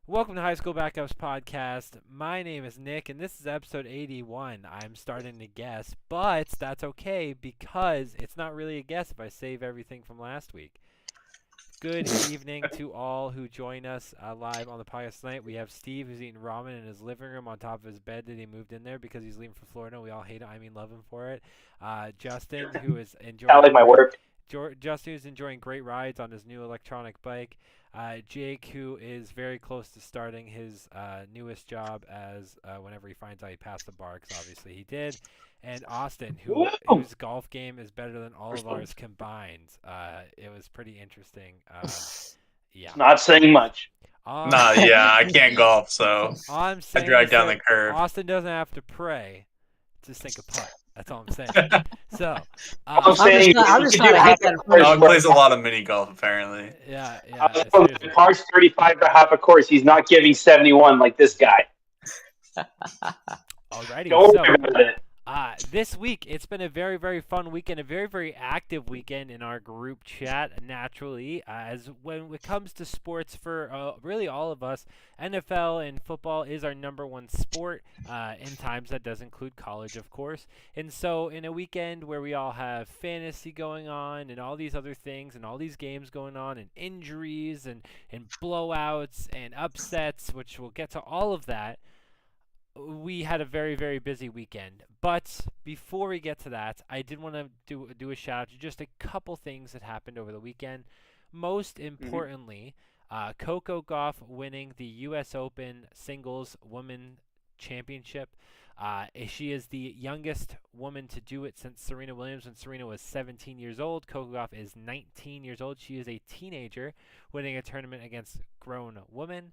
Welcome to High School Backups Podcast. My name is Nick, and this is episode 81. I'm starting to guess, but that's okay because it's not really a guess if I save everything from last week. Good evening to all who join us live on the podcast tonight. We have Steve, who's eating ramen in his living room on top of his bed that he moved in there because he's leaving for Florida. We all hate it. I mean, love him for it. Justin, who is I enjoying like my work. Justin is enjoying great rides on his new electronic bike. Jake, who is very close to starting his newest job as whenever he finds out he passed the bar, because obviously he did. And Austin, whose golf game is better than all of ours combined. It was pretty interesting. Yeah. Not saying much. Nah, yeah, I can't golf, so All I'm I saying drag is down that the curve. Austin doesn't have to pray to sink a putt. That's all I'm saying. So, I'm saying I'm just you trying to have hit that a first Dog course. plays a lot of mini golf, apparently. yeah, The par's 35 to half a course. He's not giving 71 like this guy. Alrighty, Don't so worry about it. this week it's been a very, very fun weekend, a very, very active weekend in our group chat. Naturally, as when it comes to sports, for really all of us, NFL and football is our number one sport. In times that does include college, of course. And so, in a weekend where we all have fantasy going on and all these other things and all these games going on and injuries and blowouts and upsets, which we'll get to all of that. We had a very, very busy weekend. But before we get to that, I did want to do a shout out to just a couple things that happened over the weekend. Most importantly, Coco Gauff winning the U.S. Open Singles Women Championship. She is the youngest woman to do it since Serena Williams when Serena was 17 years old. Coco Gauff is 19 years old. She is a teenager winning a tournament against grown women.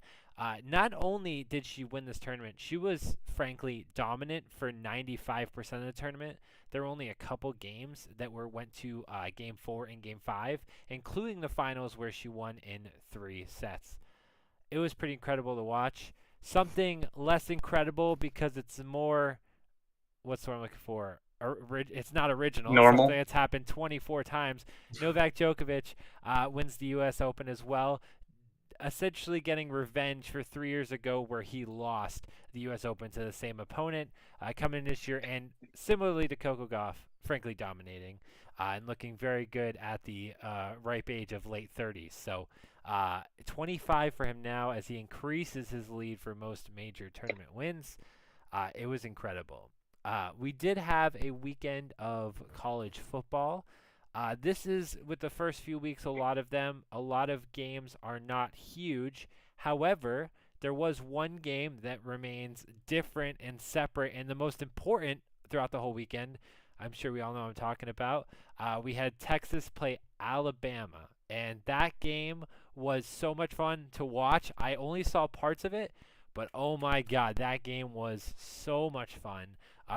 Not only did she win this tournament, she was frankly dominant for 95% of the tournament. There were only a couple games that went to Game 4 and Game 5, including the finals where she won in 3 sets. It was pretty incredible to watch. Something less incredible because it's more, what's the word I'm looking for? It's not original. Normal. Something that's happened 24 times. Novak Djokovic wins the U.S. Open as well, essentially getting revenge for 3 years ago where he lost the U.S. Open to the same opponent coming this year, and similarly to Coco Gauff, frankly dominating and looking very good at the ripe age of late 30s. So 25 for him now as he increases his lead for most major tournament wins. It was incredible. We did have a weekend of college football. This is, with the first few weeks, a lot of games are not huge. However, there was one game that remains different and separate and the most important throughout the whole weekend. I'm sure we all know what I'm talking about. We had Texas play Alabama, and that game was so much fun to watch. I only saw parts of it, but oh my God, that game was so much fun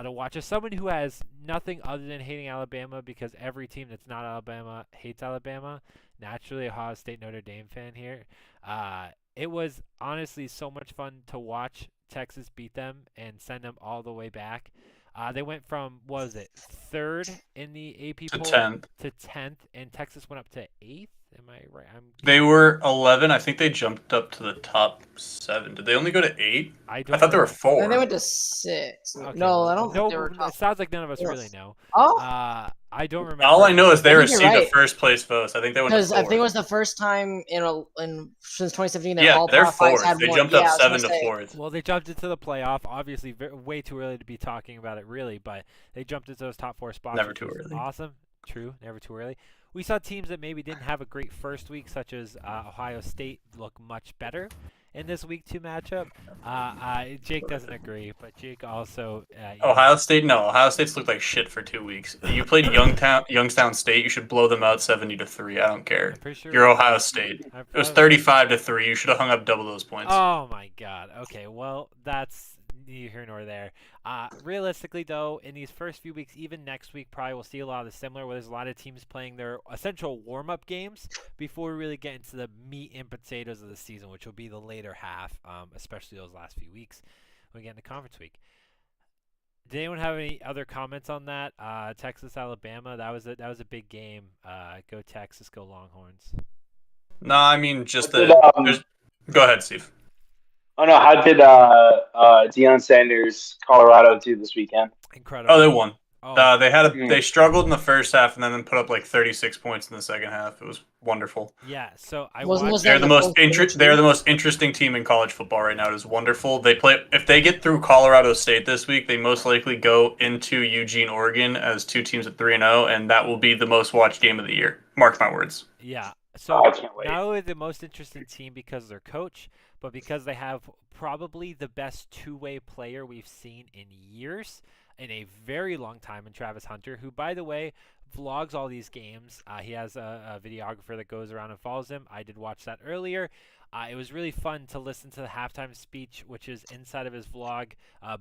to watch. As someone who has nothing other than hating Alabama, because every team that's not Alabama hates Alabama, naturally Ohio State Notre Dame fan here, it was honestly so much fun to watch Texas beat them and send them all the way back. They went from, what was it, third in the AP To poll 10th. to 10th, and Texas went up to 8th. Am I right? They were 11. I think they jumped up to the top 7. Did they only go to 8? I I don't thought there were remember. 4. And they went to 6. Okay, No, well, I don't think they were It top. sounds like none of us Yes. really know. Oh, I don't remember. All I know is they I think you're received the right. first place votes. I think they went to because 4. I think it was the first time in since 2017 that Yeah, all they're Power Fives 4th. had They one. jumped Yeah, up I was 7 gonna to say. 4th. Well, they jumped into the playoff. Obviously, way too early to be talking about it, really, but they jumped into those top 4 spots. Never which too was early. Awesome. True. Never too early. We saw teams that maybe didn't have a great first week, such as Ohio State, look much better in this week 2 matchup. Jake doesn't agree, but Jake also. Ohio State? No. Ohio State's looked like shit for 2 weeks. You played Youngstown State. You should blow them out 70 to 3. I don't care. I'm pretty sure You're Ohio State. I'm It was probably- 35 to 3. You should have hung up double those points. Oh my God. Okay, well that's neither here nor there. Realistically, though, in these first few weeks, even next week, probably we'll see a lot of the similar, where there's a lot of teams playing their essential warm-up games before we really get into the meat and potatoes of the season, which will be the later half, especially those last few weeks when we get into conference week. Did anyone have any other comments on that? Texas, Alabama, that was a big game. Go Texas, go Longhorns. No, I mean just But, the. Go ahead, Steve. Oh no, how did Deion Sanders Colorado do this weekend? Incredible. Oh, they won. Oh, They struggled in the first half and then put up like 36 points in the second half. It was wonderful. yeah. So I Was watched. that They're the the most fourth quarter too? they're the most interesting team in college football right now. It is wonderful. They play if they get through Colorado State this week, they most likely go into Eugene, Oregon as two teams at 3-0, and that will be the most watched game of the year. Mark my words. Yeah. Oh, So I can't wait. not only the most interesting team because of their coach, but because they have probably the best two-way player we've seen in years, in a very long time, in Travis Hunter, who, by the way, vlogs all these games. He has a videographer that goes around and follows him. I did watch that earlier. It was really fun to listen to the halftime speech, which is inside of his vlog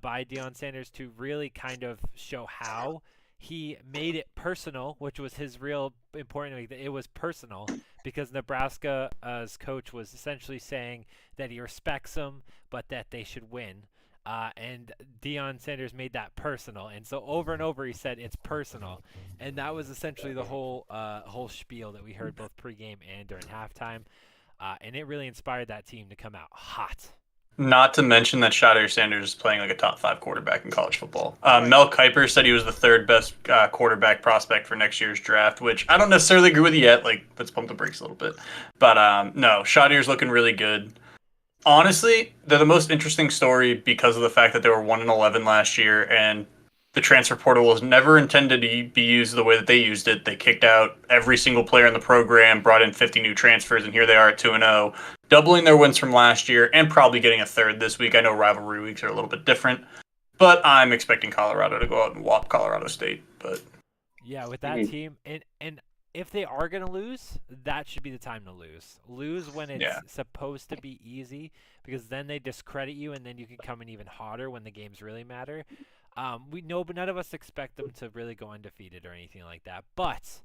by Deion Sanders, to really kind of show how he made it personal, which was his real important thing. It was personal because Nebraska's coach was essentially saying that he respects them, but that they should win. And Deion Sanders made that personal, and so over and over he said it's personal, and that was essentially the whole spiel that we heard both pregame and during halftime, and it really inspired that team to come out hot. Not to mention that Shadir Sanders is playing like a top 5 quarterback in college football. Mel Kiper said he was the third best quarterback prospect for next year's draft, which I don't necessarily agree with yet. Like, let's pump the brakes a little bit. But no, Shadir's looking really good. Honestly, they're the most interesting story because of the fact that they were 1-11 last year, and the transfer portal was never intended to be used the way that they used it. They kicked out every single player in the program, brought in 50 new transfers, and here they are at 2-0, doubling their wins from last year and probably getting a third this week. I know rivalry weeks are a little bit different, but I'm expecting Colorado to go out and whop Colorado State. But Yeah, with that team, and if they are going to lose, that should be the time to lose. Lose when it's supposed to be easy, because then they discredit you, and then you can come in even hotter when the games really matter. We know, but none of us expect them to really go undefeated or anything like that. But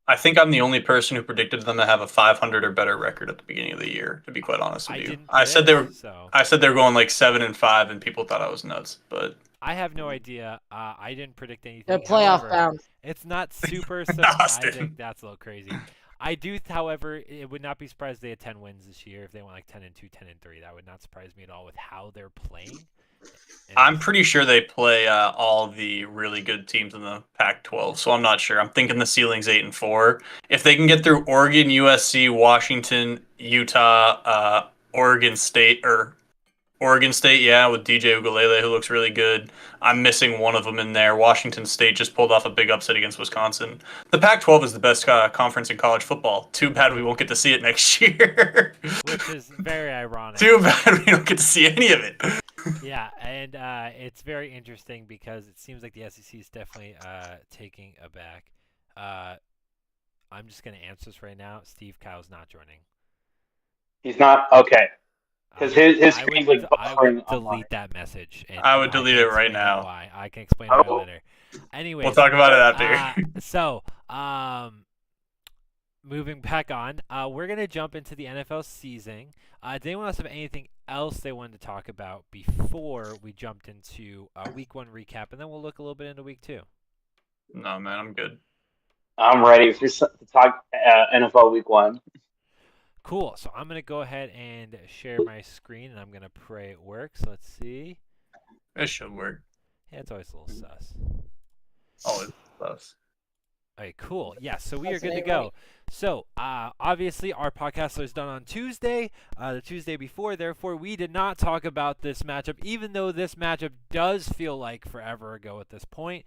I think I'm the only person who predicted them to have a 500 or better record at the beginning of the year, to be quite honest with you. I said they were going like 7-5, and people thought I was nuts, but I have no idea. I didn't predict anything. They're playoff However, bound. It's not super. Austin. I think that's a little crazy. I do, however, it would not be surprised if they had 10 wins this year. If they went like 10-2, 10-3, that would not surprise me at all with how they're playing. I'm pretty sure they play all the really good teams in the Pac-12, so I'm not sure. I'm thinking the ceiling's 8-4. If they can get through Oregon, USC, Washington, Utah, Oregon State, yeah, with DJ Ugalele, who looks really good. I'm missing one of them in there. Washington State just pulled off a big upset against Wisconsin. The Pac-12 is the best conference in college football. Too bad we won't get to see it next year. Which is very ironic. Too bad we don't get to see any of it. Yeah, and it's very interesting because it seems like the SEC is definitely taking a back. I'm just going to answer this right now. Steve Kyle's not joining. He's not? Okay. Because his screen's like I would buffering delete online. that message. And I would delete can it right explain now. Why. I can explain it later. Anyways, We'll talk about it after. So, moving back on, we're going to jump into the NFL season. Did anyone else have anything else they wanted to talk about before we jumped into Week 1 recap? And then we'll look a little bit into Week 2. No, man, I'm good. I'm ready to talk NFL Week 1. Cool. So I'm going to go ahead and share my screen, and I'm going to pray it works. Let's see. It should work. Yeah, it's always a little sus. Always sus. All right, cool. Yeah, so we are good to go. So, obviously, our podcast was done on Tuesday, the Tuesday before. Therefore, we did not talk about this matchup, even though this matchup does feel like forever ago at this point.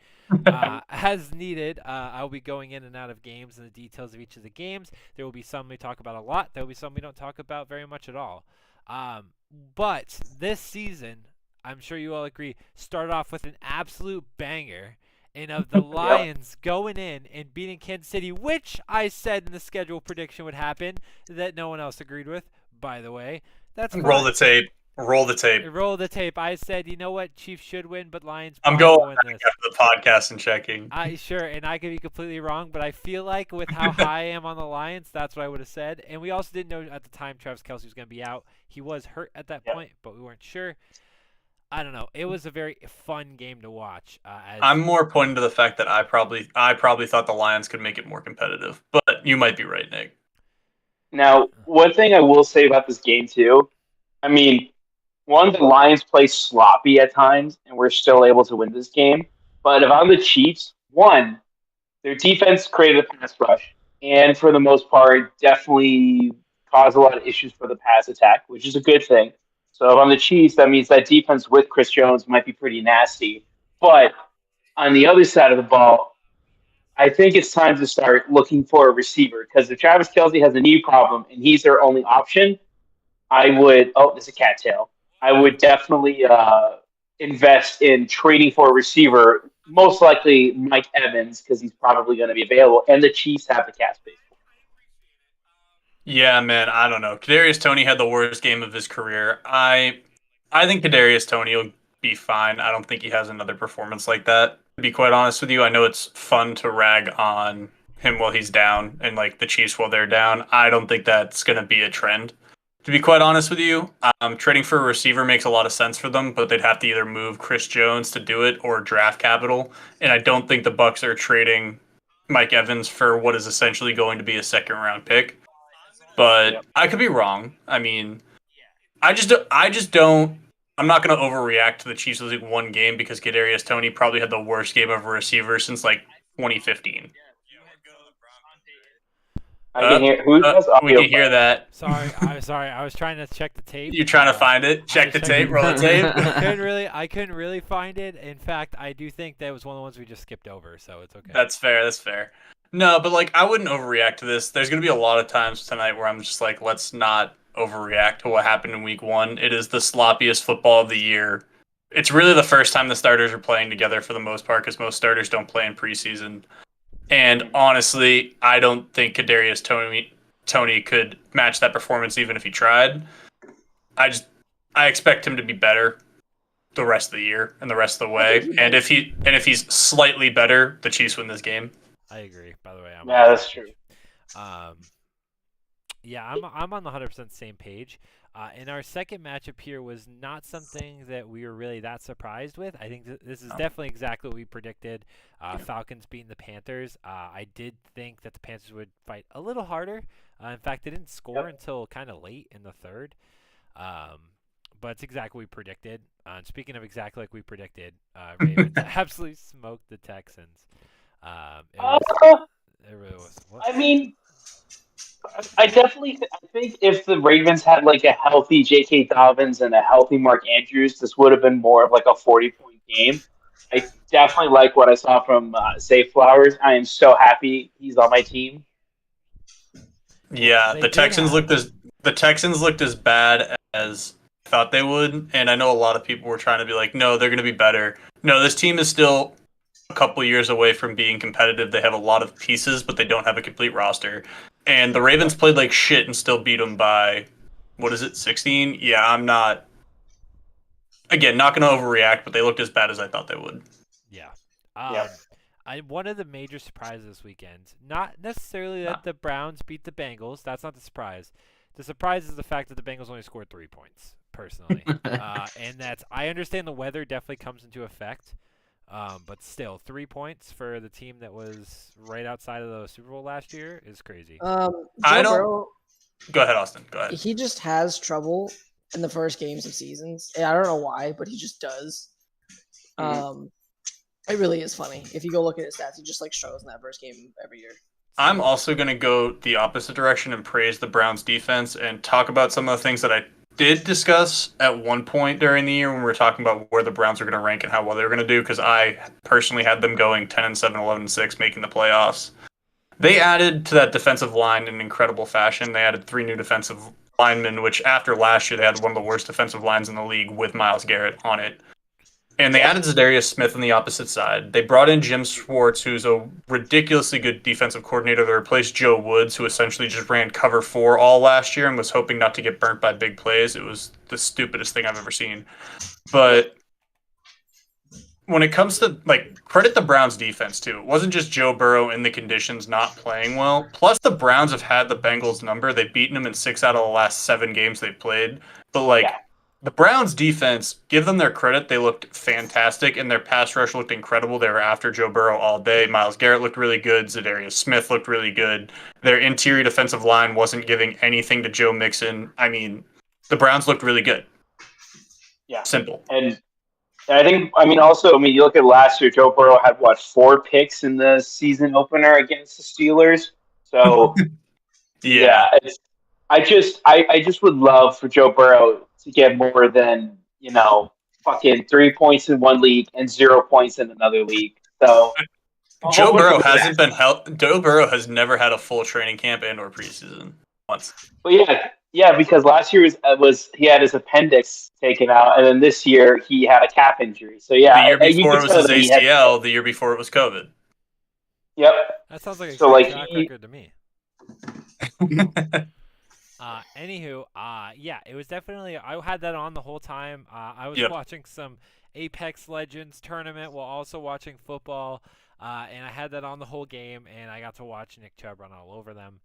As needed, I'll be going in and out of games and the details of each of the games. There will be some we talk about a lot. There will be some we don't talk about very much at all. But this season, I'm sure you all agree, started off with an absolute banger. And of the Lions going in and beating Kansas City, which I said in the schedule prediction would happen, that no one else agreed with, by the way. That's fine. Roll the tape. Roll the tape. Roll the tape. I said, you know what, Chiefs should win, but Lions I'm probably going win back this. after the podcast and checking. Sure, and I could be completely wrong, but I feel like with how high I am on the Lions, that's what I would have said. And we also didn't know at the time Travis Kelce was going to be out. He was hurt at that point, but we weren't sure. I don't know. It was a very fun game to watch. I'm more pointing to the fact that I probably thought the Lions could make it more competitive, but you might be right, Nick. Now, one thing I will say about this game, too, I mean, one, the Lions play sloppy at times, and we're still able to win this game. But if I'm the Chiefs, one, their defense created a pass rush, and for the most part, definitely caused a lot of issues for the pass attack, which is a good thing. So if I'm the Chiefs, that means that defense with Chris Jones might be pretty nasty. But on the other side of the ball, I think it's time to start looking for a receiver because if Travis Kelsey has a knee problem and he's their only option, I would. Oh, there's a cattail. I would definitely invest in trading for a receiver. Most likely Mike Evans because he's probably going to be available, and the Chiefs have the cap space. Yeah, man, I don't know. Kadarius Toney had the worst game of his career. I think Kadarius Toney will be fine. I don't think he has another performance like that. To be quite honest with you, I know it's fun to rag on him while he's down and like the Chiefs while they're down. I don't think that's going to be a trend. To be quite honest with you, trading for a receiver makes a lot of sense for them, but they'd have to either move Chris Jones to do it or draft capital. And I don't think the Bucks are trading Mike Evans for what is essentially going to be a second round pick. But I could be wrong. I mean, I just don't. I'm not going to overreact to the Chiefs losing one game because Kadarius Toney probably had the worst game of a receiver since like 2015. I can hear. Who does we can hear that. Sorry. I was trying to check the tape. You trying to find it? Check the tape. Roll the tape. I couldn't really find it. In fact, I do think that was one of the ones we just skipped over, so it's okay. That's fair. No, but like I wouldn't overreact to this. There's gonna be a lot of times tonight where I'm just like, let's not overreact to what happened in week 1. It is the sloppiest football of the year. It's really the first time the starters are playing together for the most part because most starters don't play in preseason. And honestly, I don't think Kadarius Toney could match that performance even if he tried. I expect him to be better the rest of the year and the rest of the way. And if he's slightly better, the Chiefs win this game. I agree. By the way, yeah, that's true. Yeah, I'm on the 100% same page. And our second matchup here was not something that we were really that surprised with. I think this is definitely exactly what we predicted. Falcons beating the Panthers. I did think that the Panthers would fight a little harder. In fact, they didn't score until kind of late in the third. But it's exactly what we predicted. And speaking of exactly like we predicted, Ravens absolutely smoked the Texans. It really was. I mean, I definitely I think if the Ravens had like a healthy J.K. Dobbins and a healthy Mark Andrews, this would have been more of like a 40-point game. I definitely like what I saw from Zay Flowers. I am so happy he's on my team. Yeah, the Texans looked as bad as I thought they would, and I know a lot of people were trying to be like, no, they're going to be better. No, this team is still a couple years away from being competitive. They have a lot of pieces, but they don't have a complete roster. And the Ravens played like shit and still beat them by, 16? Yeah, I'm not going to overreact, but they looked as bad as I thought they would. Yeah. One of the major surprises this weekend, not necessarily that the Browns beat the Bengals. That's not the surprise. The surprise is the fact that the Bengals only scored 3 points, personally. And I understand the weather definitely comes into effect. But still, 3 points for the team that was right outside of the Super Bowl last year is crazy. Go ahead, Austin. Go ahead. He just has trouble in the first games of seasons. And I don't know why, but he just does. It really is funny. If you go look at his stats, he just like struggles in that first game every year. I'm also going to go the opposite direction and praise the Browns defense and talk about some of the things that I did discuss at one point during the year when we were talking about where the Browns were going to rank and how well they were going to do, because I personally had them going 10-7, 11-6, making the playoffs. They added to that defensive line in incredible fashion. They added 3 new defensive linemen, which after last year they had one of the worst defensive lines in the league with Myles Garrett on it. And they added Zadarius Smith on the opposite side. They brought in Jim Schwartz, who's a ridiculously good defensive coordinator to replace Joe Woods, who essentially just ran cover 4 all last year and was hoping not to get burnt by big plays. It was the stupidest thing I've ever seen. But when it comes to, credit the Browns defense, too. It wasn't just Joe Burrow in the conditions not playing well. Plus, the Browns have had the Bengals' number. They've beaten them in 6 out of the last 7 games they've played. But, the Browns defense, give them their credit. They looked fantastic, and their pass rush looked incredible. They were after Joe Burrow all day. Myles Garrett looked really good. Zadarius Smith looked really good. Their interior defensive line wasn't giving anything to Joe Mixon. I mean, The Browns looked really good. Yeah. Simple. And you look at last year, Joe Burrow had, 4 picks in the season opener against the Steelers. So, Yeah. I just would love for Joe Burrow to get more than, fucking 3 points in one league and 0 points in another league. So, Joe Burrow hasn't been Joe Burrow has never had a full training camp and or preseason once. But yeah, because last year was he had his appendix taken out, and then this year he had a calf injury. So yeah, the year before it was his ACL. The year before it was COVID. Yep. That sounds like a So, great track record to me. Anywho, yeah, it was definitely. I had that on the whole time. I was watching some Apex Legends tournament while also watching football, and I had that on the whole game, and I got to watch Nick Chubb run all over them.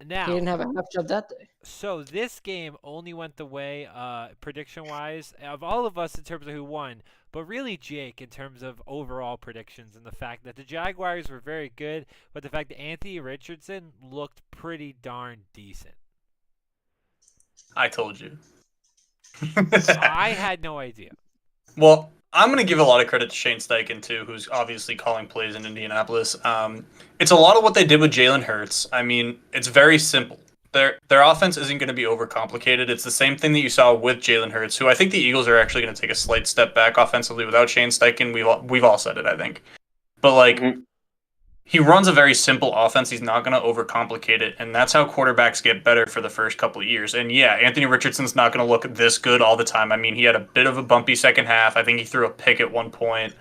Now, He didn't have a half job that day. So this game only went the way, prediction-wise, of all of us in terms of who won, but really Jake in terms of overall predictions and the fact that the Jaguars were very good, but the fact that Anthony Richardson looked pretty darn decent. I told you. I had no idea. Well, I'm going to give a lot of credit to Shane Steichen, too, who's obviously calling plays in Indianapolis. It's a lot of what they did with Jalen Hurts. I mean, it's very simple. Their offense isn't going to be overcomplicated. It's the same thing that you saw with Jalen Hurts, who I think the Eagles are actually going to take a slight step back offensively without Shane Steichen. We've all said it, I think. But, he runs a very simple offense. He's not going to overcomplicate it, and that's how quarterbacks get better for the first couple of years. And yeah, Anthony Richardson's not going to look this good all the time. I mean, he had a bit of a bumpy second half. I think he threw a pick at one point.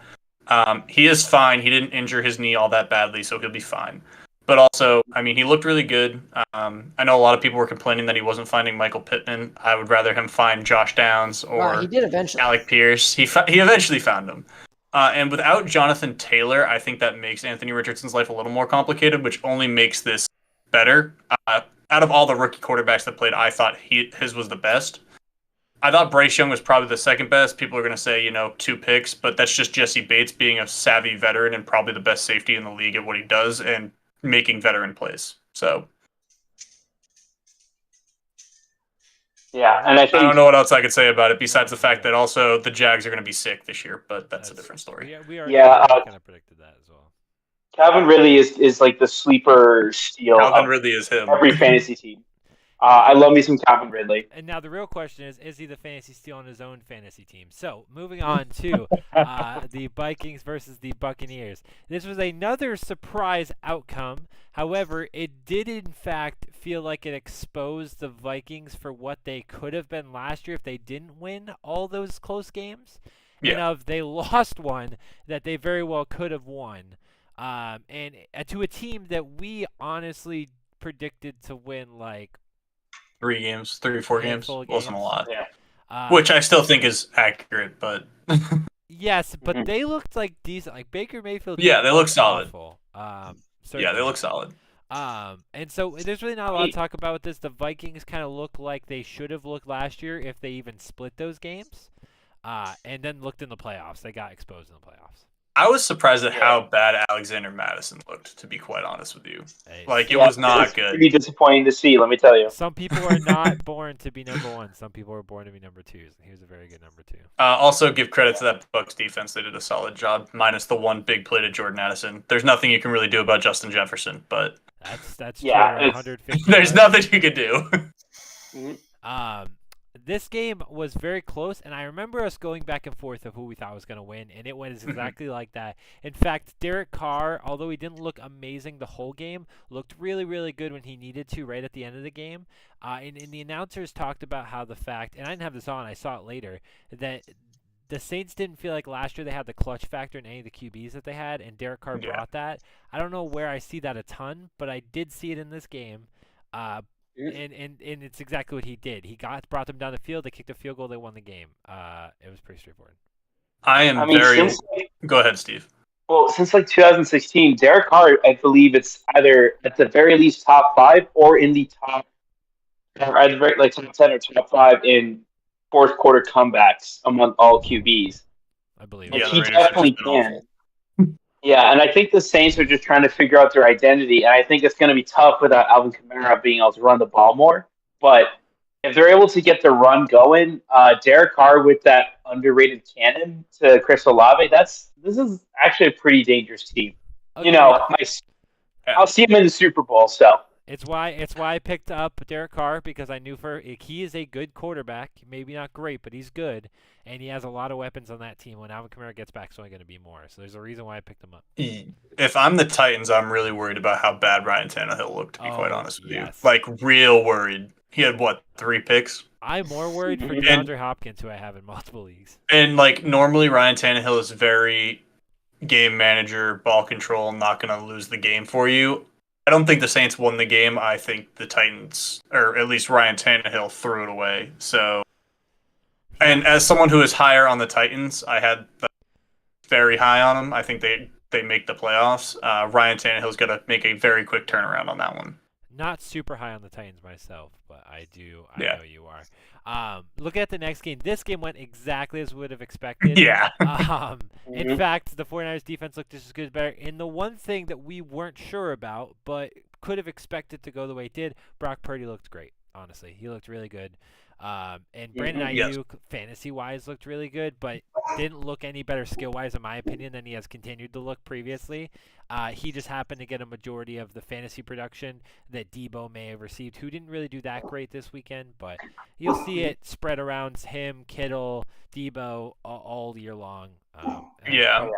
He is fine. He didn't injure his knee all that badly, so he'll be fine. But also, I mean, he looked really good. I know a lot of people were complaining that he wasn't finding Michael Pittman. I would rather him find Josh Downs or He did eventually. Alec Pierce. He eventually found him. And without Jonathan Taylor, I think that makes Anthony Richardson's life a little more complicated, which only makes this better. Out of all the rookie quarterbacks that played, I thought his was the best. I thought Bryce Young was probably the second best. People are going to say, 2 picks, but that's just Jesse Bates being a savvy veteran and probably the best safety in the league at what he does and making veteran plays. So, yeah, and I don't know what else I could say about it besides the fact that also the Jags are going to be sick this year, but that's a different story. Yeah, we already kind of predicted that as well. Calvin Ridley is like the sleeper steal. Calvin Ridley is him. Every fantasy team. I love me some Calvin Ridley. And now the real question is he the fantasy steal on his own fantasy team? So, moving on to the Vikings versus the Buccaneers. This was another surprise outcome. However, it did in fact feel like it exposed the Vikings for what they could have been last year if they didn't win all those close games. Yeah. And if they lost one that they very well could have won. And to a team that we honestly predicted to win like 3 games, 3 or 4 games. Wasn't a lot. Yeah. Which I still think is accurate, but yes, but they looked like decent. Like Baker Mayfield. Yeah, they look solid. Yeah, they look solid. And so there's really not a lot to talk about with this. The Vikings kind of look like they should have looked last year if they even split those games. And then looked in the playoffs. They got exposed in the playoffs. I was surprised at how bad Alexander Madison looked, to be quite honest with you. It was not good. Pretty disappointing to see, let me tell you. Some people are not born to be number 1. Some people are born to be number 2s. He was a very good number 2. Also, give credit to that Bucs defense. They did a solid job, minus the one big play to Jordan Addison. There's nothing you can really do about Justin Jefferson, but that's yeah, true. 150. There's nothing you can do. This game was very close, and I remember us going back and forth of who we thought was going to win, and it went exactly like that. In fact, Derek Carr, although he didn't look amazing the whole game, looked really, really good when he needed to right at the end of the game. And the announcers talked about how the fact, and I didn't have this on, I saw it later, that the Saints didn't feel like last year they had the clutch factor in any of the QBs that they had, and Derek Carr brought that. I don't know where I see that a ton, but I did see it in this game. And it's exactly what he did. He brought them down the field. They kicked a field goal. They won the game. It was pretty straightforward. Go ahead, Steve. Well, since 2016, Derek Carr, I believe it's either at the very least top 5 or in the top, or at the very top 10 or top 5 in fourth quarter comebacks among all QBs. I believe. He definitely can. Yeah, and I think the Saints are just trying to figure out their identity, and I think it's going to be tough without Alvin Kamara being able to run the ball more. But if they're able to get the run going, Derek Carr with that underrated cannon to Chris Olave, this is actually a pretty dangerous team. Agreed. I'll see him in the Super Bowl. So It's why I picked up Derek Carr, because I knew he is a good quarterback. Maybe not great, but he's good, and he has a lot of weapons on that team. When Alvin Kamara gets back, it's only going to be more. So there's a reason why I picked him up. If I'm the Titans, I'm really worried about how bad Ryan Tannehill looked, to be quite honest with yes. you. Like, real worried. He had, 3 picks? I'm more worried for DeAndre Hopkins, who I have in multiple leagues. And, like, normally Ryan Tannehill is very game manager, ball control, not going to lose the game for you. I don't think the Saints won the game. I think the Titans, or at least Ryan Tannehill, threw it away. So, and as someone who is higher on the Titans, I had very high on them. I think they make the playoffs. Ryan Tannehill's got to make a very quick turnaround on that one. Not super high on the Titans myself, but I do. I Yeah. know you are. Look at the next game. This game went exactly as we would have expected. Yeah. In fact, the 49ers defense looked just as good as better. And the one thing that we weren't sure about, but could have expected to go the way it did, Brock Purdy looked great. Honestly, he looked really good. And Brandon Ayuk, fantasy-wise, looked really good, but didn't look any better skill-wise, in my opinion, than he has continued to look previously. He just happened to get a majority of the fantasy production that Debo may have received, who didn't really do that great this weekend, but you'll see it spread around him, Kittle, Debo all year long. Yeah.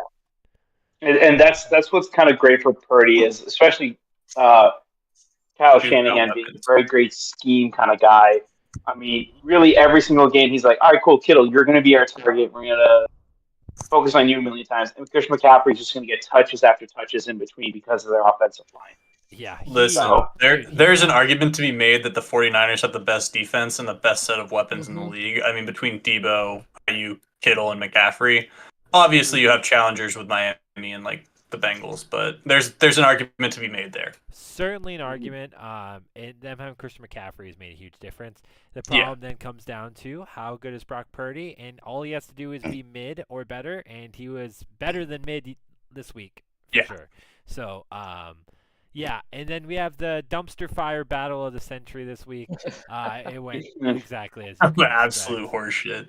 And that's what's kind of great for Purdy is, especially Kyle Shanahan being a very great scheme kind of guy. I mean, really every single game he's like, all right, cool, Kittle, you're going to be our target. We're going to focus on you a million times. And Christian McCaffrey's just going to get touches after touches in between because of their offensive line. Yeah. Listen, there's an argument to be made that the 49ers have the best defense and the best set of weapons in the league. I mean, between Debo, Ayuk, Kittle, and McCaffrey. Obviously, you have challengers with Miami and, like, the Bengals, but there's an argument to be made there. Certainly an argument. And them having Christian McCaffrey has made a huge difference. The problem then comes down to how good is Brock Purdy, and all he has to do is be mid or better, and he was better than mid this week for sure. So, yeah, and then we have the dumpster fire battle of the century this week. It went exactly as absolute horseshit.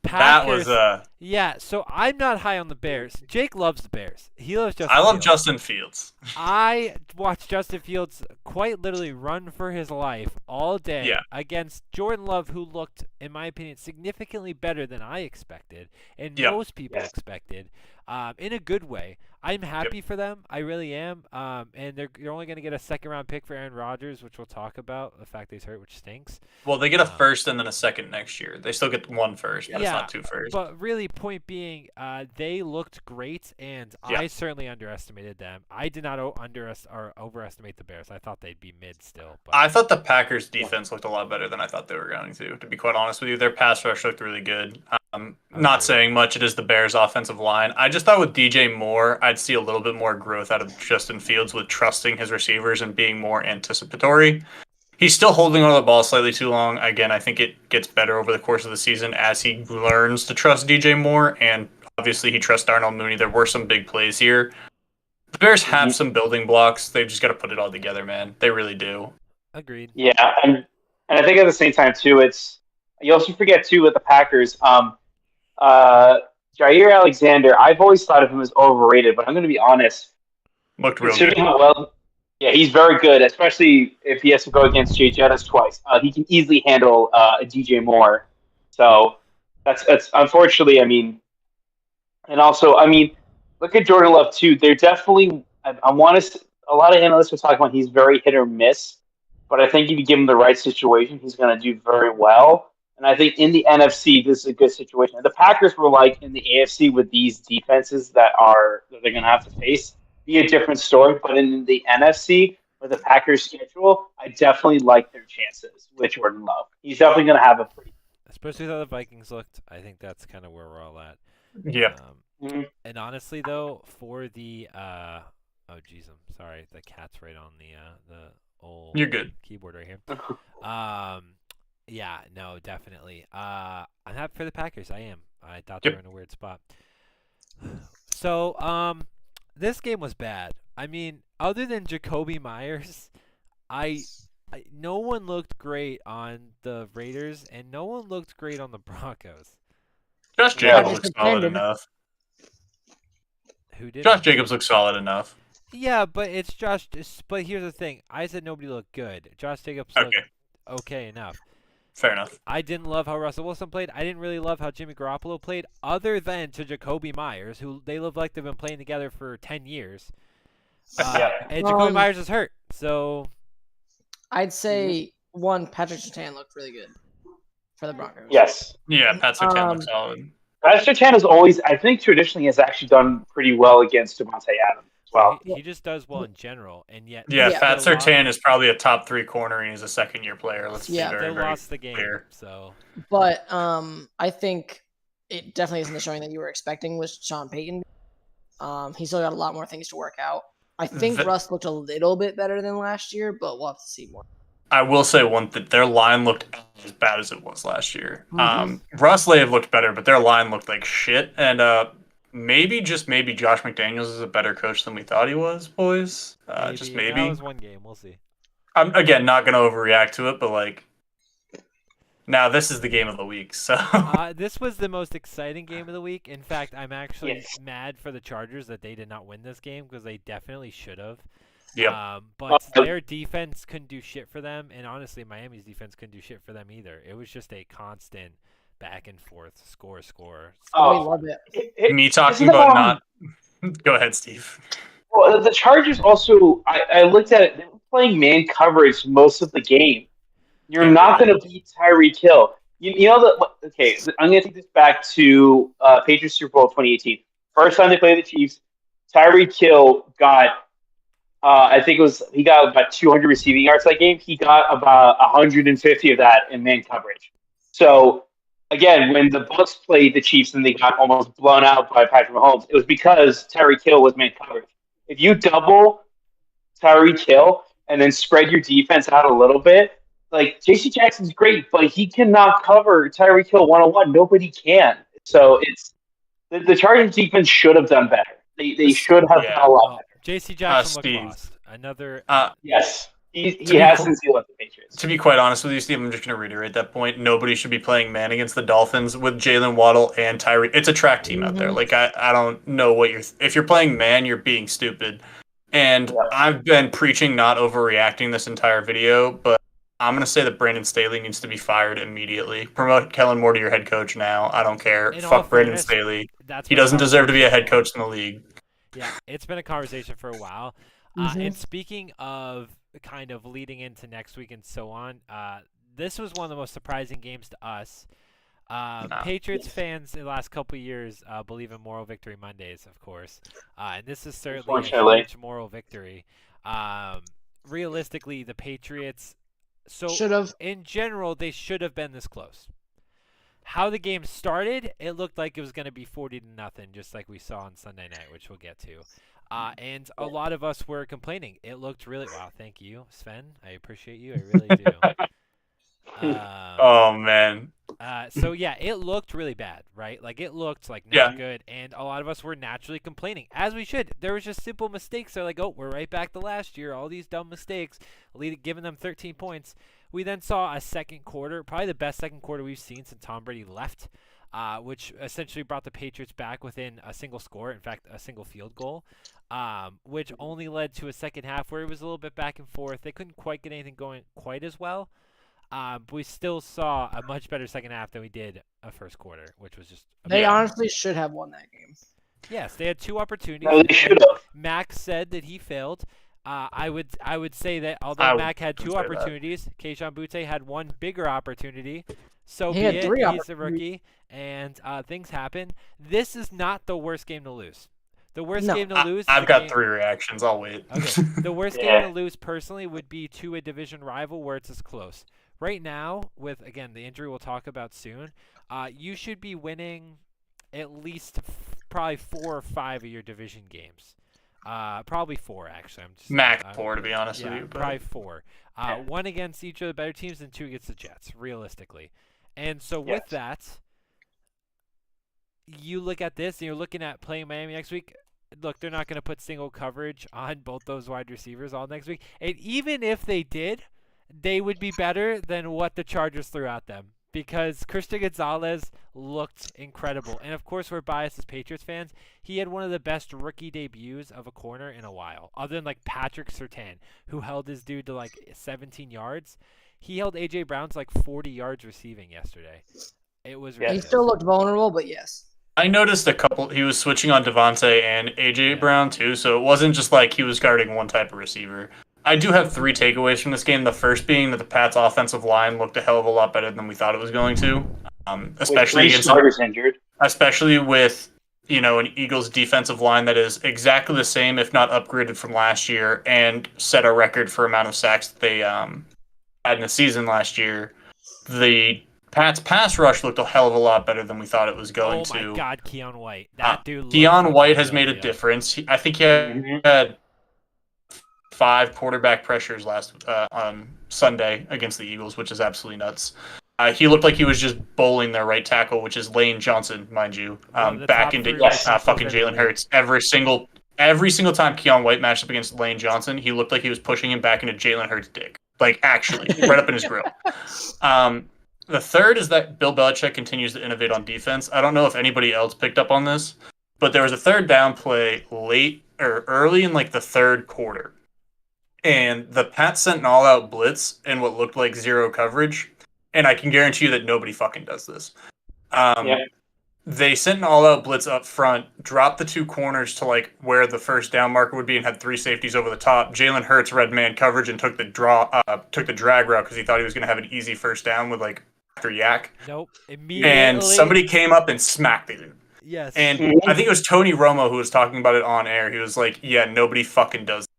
Packers, that was yeah. So I'm not high on the Bears. Jake loves the Bears. He loves Justin. I love Fields. Justin Fields. I watched Justin Fields quite literally run for his life all day against Jordan Love, who looked, in my opinion, significantly better than I expected and most people expected, in a good way. I'm happy for them. I really am. And you're only going to get a second-round pick for Aaron Rodgers, which we'll talk about, the fact that he's hurt, which stinks. Well, they get a first and then a second next year. They still get one first, but it's not 2 firsts. But really, point being, they looked great, and I certainly underestimated them. I did not overestimate the Bears. I thought they'd be mid still. But I thought the Packers' defense looked a lot better than I thought they were going to be quite honest with you. Their pass rush looked really good. Not saying much. It is the Bears' offensive line. I just thought with DJ Moore, I'd see a little bit more growth out of Justin Fields with trusting his receivers and being more anticipatory. He's still holding on to the ball slightly too long. Again, I think it gets better over the course of the season as he learns to trust DJ Moore, and obviously he trusts Darnell Mooney. There were some big plays here. The Bears have some building blocks. They've just got to put it all together, man. They really do. Agreed. Yeah, and I think at the same time, too, you also forget, too, with the Packers, Jair Alexander, I've always thought of him as overrated, but I'm going to be honest. Looked real good. Yeah, he's very good, especially if he has to go against Jay Jettis twice. He can easily handle a DJ Moore. So that's unfortunately, I mean, and also, I mean, look at Jordan Love too. They're definitely, a lot of analysts are talking about he's very hit or miss, but I think if you give him the right situation, he's going to do very well. And I think in the NFC, this is a good situation. The Packers were like in the AFC with these defenses that they're going to have to face. Be a different story, but in the NFC with the Packers schedule, I definitely like their chances with Jordan Love. He's definitely going to have a pretty. Especially how the Vikings looked, I think that's kind of where we're all at. Yeah. And honestly, though, for the oh geez, I'm sorry, the cat's right on the old You're good. keyboard right here. Yeah, no, definitely. I'm happy for the Packers. I am. I thought they were in a weird spot. So, this game was bad. I mean, other than Jacoby Myers, I No one looked great on the Raiders, and no one looked great on the Broncos. Josh Yeah. Jacobs looks solid Depended. enough. Who did? Josh Jacobs looks solid enough. Yeah, but it's Josh. But here's the thing: I said nobody looked good. Josh Jacobs looked Okay, okay enough. fair enough. I didn't love how Russell Wilson played. I didn't really love how Jimmy Garoppolo played, other than to Jacoby Myers, who they look like they've been playing together for 10 years. Yeah. And Jacoby Um, Myers is hurt, so I'd say Patrick Surtain looked really good for the Broncos. Yes. Yeah, Pat Surtain looks Um, solid. Pastor Chan has always, I think, traditionally has actually done pretty well against Devontae Adams as well. he just does well in general, and yet Yeah, Yeah. Pat they Surtain is probably a top 3 corner, and he's a second-year player. Let's Yeah. be very, they very lost the game. clear. So But I think it definitely isn't the showing that you were expecting with Sean Payton. He still got a lot more things to work out. I think The- Russ looked a little bit better than last year, but we'll have to see more. I will say one thing: their line looked as bad as it was last year. Mhm. Russ may have looked better, but their line looked like shit. And maybe, just maybe, Josh McDaniels is a better coach than we thought he was, boys. Just that maybe. was one game. We'll see. I'm again not gonna overreact to it, but like, now this is the game of the week, so This was the most exciting game of the week. In fact, I'm actually Yes. mad for the Chargers that they did not win this game because they definitely should have. Yep. But their defense couldn't do shit for them, and honestly, Miami's defense couldn't do shit for them either. It was just a constant back and forth, score. Oh. We love it. me talking Isn't about the not. Go ahead, Steve. Well, the Chargers also, I looked at it, they were playing man coverage most of the game. You're not going to beat Tyreek Hill. You know that. Okay, I'm going to take this back to Patriots Super Bowl 2018. First time they played the Chiefs, Tyreek Hill got, I think he got about 200 receiving yards that game. He got about 150 of that in man coverage. So again, when the Bucs played the Chiefs and they got almost blown out by Patrick Mahomes, it was because Tyreek Hill was man coverage. If you double Tyreek Hill and then spread your defense out a little bit, like J.C. Jackson's great, but he cannot cover Tyreek Hill 1-on-1. Nobody can. So it's the Chargers defense should have done better. They should have Yeah. done a lot Well, better. J.C. Jackson looked Steve. lost. Another. Yes, he To be has cool- since he left the Patriots. To be quite honest with you, Steve, I'm just going to reiterate that point. Nobody should be playing man against the Dolphins with Jalen Waddle and Tyree. It's a track team out there. Like, I don't know what you're... If you're playing man, you're being stupid. And Yeah. I've been preaching not overreacting this entire video, but I'm going to say that Brandon Staley needs to be fired immediately. Promote Kellen Moore to your head coach now. I don't care. In all Fuck Brandon fairness, Staley. That's He been a doesn't deserve to be a head conversation coach in the league. Yeah, it's been a conversation for a while. And speaking of kind of leading into next week and so on, this was one of the most surprising games to us. Patriots fans in the last couple of years believe in moral victory Mondays, of course. And this is certainly a Unfortunately. huge moral victory. Realistically, the Patriots, Should have. in general, they should have been this close. How the game started, it looked like it was going to be 40-0, just like we saw on Sunday night, which we'll get to. And a lot of us were complaining. It looked really wow. Thank you, Sven. I appreciate you. I really do. Oh, man. So yeah, it looked really bad, right? Like it looked like not Yeah. good, and a lot of us were naturally complaining, as we should. There was just simple mistakes. They're like, oh, we're right back to last year. All these dumb mistakes, giving them 13 points. We then saw a second quarter, probably the best second quarter we've seen since Tom Brady left, which essentially brought the Patriots back within a single score. In fact, a single field goal, which only led to a second half where it was a little bit back and forth. They couldn't quite get anything going quite as well. But we still saw a much better second half than we did a first quarter, which was just They Yeah. honestly should have won that game. yes, they had two opportunities. No, they should have. Max said that he failed. I would say that although I Mac had two would say that. opportunities, Kayshon Boutte had one bigger opportunity. So He be had it. three He's a opportunities. rookie, and things happen. This is not the worst game to lose. The worst No. game to lose. is I've the got game- 3 reactions. I'll wait. Okay. The worst Yeah. game to lose personally would be to a division rival where it's as close. Right now, with again the injury we'll talk about soon, you should be winning at least probably 4 or 5 of your division games. Probably 4 actually. I'm just Max 4, to be honest yeah, with you. But probably 4. One against each of the better teams and 2 against the Jets, realistically. And so with Yes. that, you look at this and you're looking at playing Miami next week. Look, they're not going to put single coverage on both those wide receivers all next week. And even if they did, they would be better than what the Chargers threw at them. Because Christian Gonzalez looked incredible. And, of course, we're biased as Patriots fans. He had one of the best rookie debuts of a corner in a while, other than, like, Patrick Surtain, who held his dude to, like, 17 yards. He held A.J. Brown to, like, 40 yards receiving yesterday. It was He ridiculous. still looked vulnerable, but yes. I noticed he was switching on Devontae and A.J. Brown, too, so it wasn't just like he was guarding one type of receiver. I do have 3 takeaways from this game. The first being that the Pats' offensive line looked a hell of a lot better than we thought it was going to, especially with 3 starters injured. Especially with an Eagles defensive line that is exactly the same, if not upgraded from last year, and set a record for amount of sacks that they had in the season last year. The Pats' pass rush looked a hell of a lot better than we thought it was going to. Oh my God, Keon White! That dude. Keon White has made a difference. I think he had 5 quarterback pressures on Sunday against the Eagles, which is absolutely nuts. He looked like he was just bowling their right tackle, which is Lane Johnson, mind you, back into fucking Jalen Hurts. Every single time Keon White matched up against Lane Johnson, he looked like he was pushing him back into Jalen Hurts' dick. Like, actually, right up in his grill. The third is that Bill Belichick continues to innovate on defense. I don't know if anybody else picked up on this, but there was a third down play early in like the third quarter. And the Pats sent an all-out blitz in what looked like zero coverage. And I can guarantee you that nobody fucking does this. They sent an all-out blitz up front, dropped the 2 corners to like where the first down marker would be, and had 3 safeties over the top. Jalen Hurts read man coverage and took the drag route because he thought he was going to have an easy first down with like after Yak. Nope. Immediately. And somebody came up and smacked the dude. Yes. And I think it was Tony Romo who was talking about it on air. He was like, "Yeah, nobody fucking does that.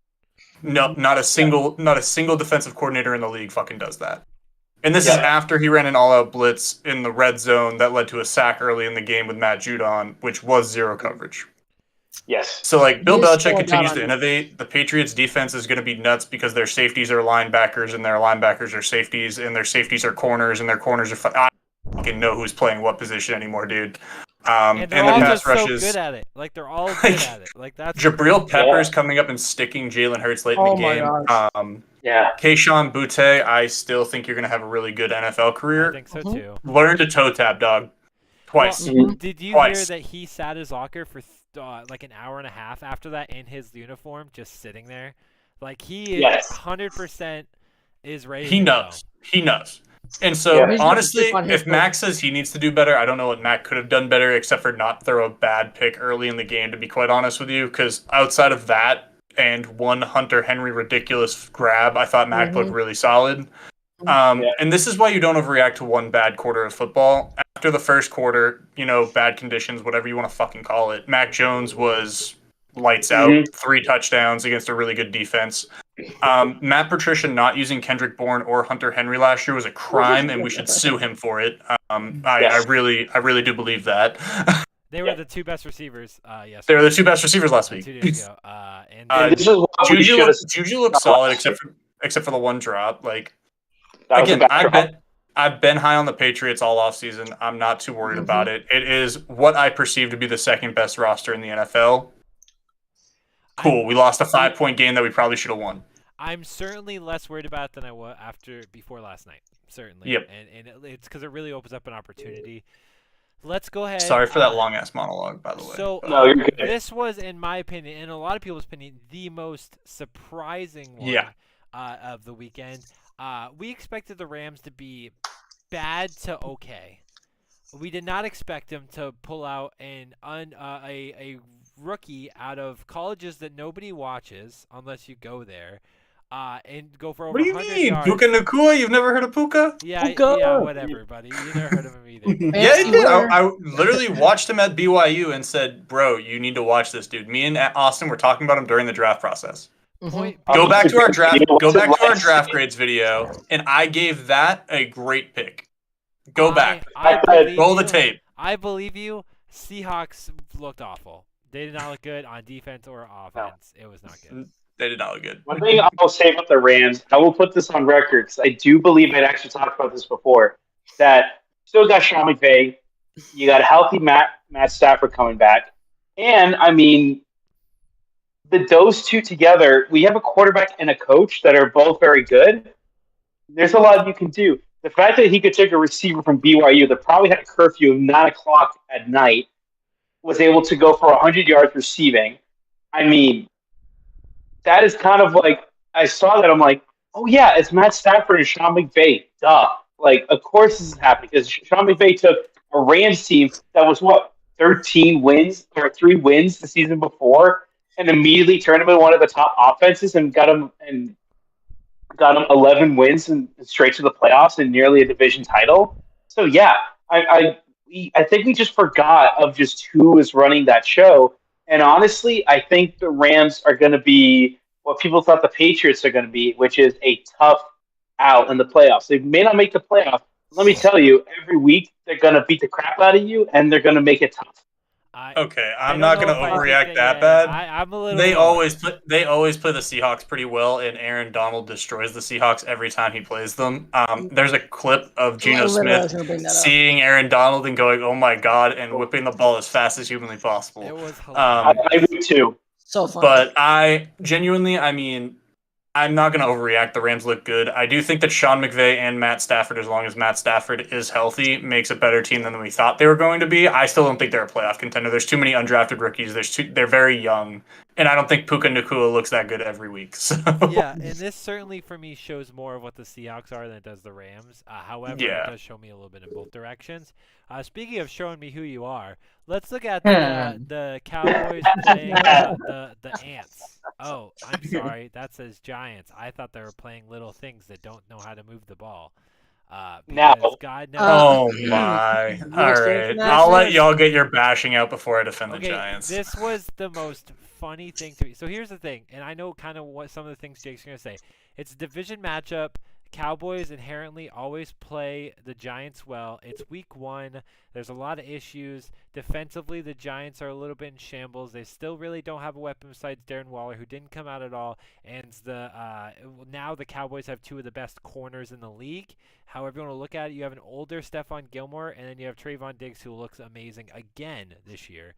No, not a single defensive coordinator in the league fucking does that." And this is after he ran an all-out blitz in the red zone that led to a sack early in the game with Matt Judon, which was zero coverage. Yes. So, like, Bill Belichick continues to innovate. The Patriots' defense is going to be nuts because their safeties are linebackers, and their linebackers are safeties, and their safeties are corners, and their corners are... I fucking know who's playing what position anymore, dude. And they're the all pass just so rushes, good at it. Like, they're all good at it. Like, that's... Jabril Peppers coming up and sticking Jalen Hurts late in the game. Kayshon Boutte, I still think you're going to have a really good NFL career. I think so, too. Learn to toe tap, dog. Twice. Well, did you hear that he sat his locker for like an hour and a half after that in his uniform, just sitting there? Like, he is 100% is ready He to knows. go. He knows. And so, honestly, if Mac says he needs to do better, I don't know what Mac could have done better except for not throw a bad pick early in the game, to be quite honest with you, because outside of that and one Hunter Henry ridiculous grab, I thought Mac looked really solid. And this is why you don't overreact to one bad quarter of football. After the first quarter, bad conditions, whatever you want to fucking call it, Mac Jones was lights out, 3 touchdowns against a really good defense. Matt Patricia not using Kendrick Bourne or Hunter Henry last year was a crime, and we should sue him for it. I really do believe that. They were the 2 best receivers yesterday. They were the 2 best receivers last week. 2 days ago. Juju looked solid except for the one drop. Like, again, I've been high on the Patriots all offseason. I'm not too worried about it. It is what I perceive to be the second best roster in the NFL. Cool. We lost a 5-point game that we probably should have won. I'm certainly less worried about it than I was before last night. Certainly. Yep. And it's because it really opens up an opportunity. Let's go ahead. Sorry for that long ass monologue, by the way. So no, you're good. This was, in my opinion, and a lot of people's opinion, the most surprising one of the weekend. We expected the Rams to be bad to okay. We did not expect them to pull out a rookie out of colleges that nobody watches unless you go there, and go for over 100 yards. What do you mean? Puka Nacua? You've never heard of Puka? Yeah, whatever, buddy. You never heard of him either. Yeah, I did. I literally watched him at BYU and said, bro, you need to watch this dude. Me and Austin were talking about him during the draft process. Go back to our draft grades video, and I gave that a great pick. Go back. Roll the tape. I believe you. Seahawks looked awful. They did not look good on defense or offense. No. It was not good. They did not look good. One thing I will say about the Rams, I will put this on record because I do believe I'd actually talked about this before, that still got Sean McVay. You got a healthy Matt Stafford coming back. And, I mean, those two together, we have a quarterback and a coach that are both very good. there's a lot you can do. The fact that he could take a receiver from BYU that probably had a curfew of 9 o'clock at night, was able to go for 100 yards receiving. I mean, that is kind of like, I saw that, I'm like, oh yeah, it's Matt Stafford and Sean McVay. Duh. Like, of course this is happening because Sean McVay took a Rams team that was 13 wins or 3 wins the season before, and immediately turned them into one of the top offenses and got them 11 wins and straight to the playoffs and nearly a division title. So yeah, I think we just forgot of just who was running that show. And honestly, I think the Rams are going to be what people thought the Patriots are going to be, which is a tough out in the playoffs. They may not make the playoffs. Let me tell you, every week they're going to beat the crap out of you, and they're going to make it tough. Okay, I I'm don't not know going to if I think overreact that yeah, bad. I'm a little. They always play the Seahawks pretty well, and Aaron Donald destroys the Seahawks every time he plays them. There's a clip of Geno Literally, I was Smith gonna bring that up. seeing Aaron Donald and going, "Oh my god," and whipping the ball as fast as humanly possible. It was I hilarious. would too. So fun. But I genuinely, I mean, I'm not going to overreact. The Rams look good. I do think that Sean McVay and Matt Stafford, as long as Matt Stafford is healthy, makes a better team than we thought they were going to be. I still don't think they're a playoff contender. There's too many undrafted rookies. They're very young. And I don't think Puka Nacua looks that good every week. So. Yeah, and this certainly for me shows more of what the Seahawks are than it does the Rams. However, Yeah. it does show me a little bit in both directions. Speaking of showing me who you are, let's look at the Cowboys playing the Ants. Oh, I'm sorry, that says Giants. I thought they were playing little things that don't know how to move the ball. Now. Because God knows. Oh my! You All experienced right, that? I'll let y'all get your bashing out before I defend the Okay, Giants. this was the most funny thing to me. So here's the thing, and I know kind of what some of the things Jake's going to say. It's a division matchup. Cowboys inherently always play the Giants well. It's week 1. There's a lot of issues. Defensively, the Giants are a little bit in shambles. They still really don't have a weapon besides Darren Waller, who didn't come out at all. And now the Cowboys have 2 of the best corners in the league. However you want to look at it, you have an older Stephon Gilmore, and then you have Trayvon Diggs, who looks amazing again this year.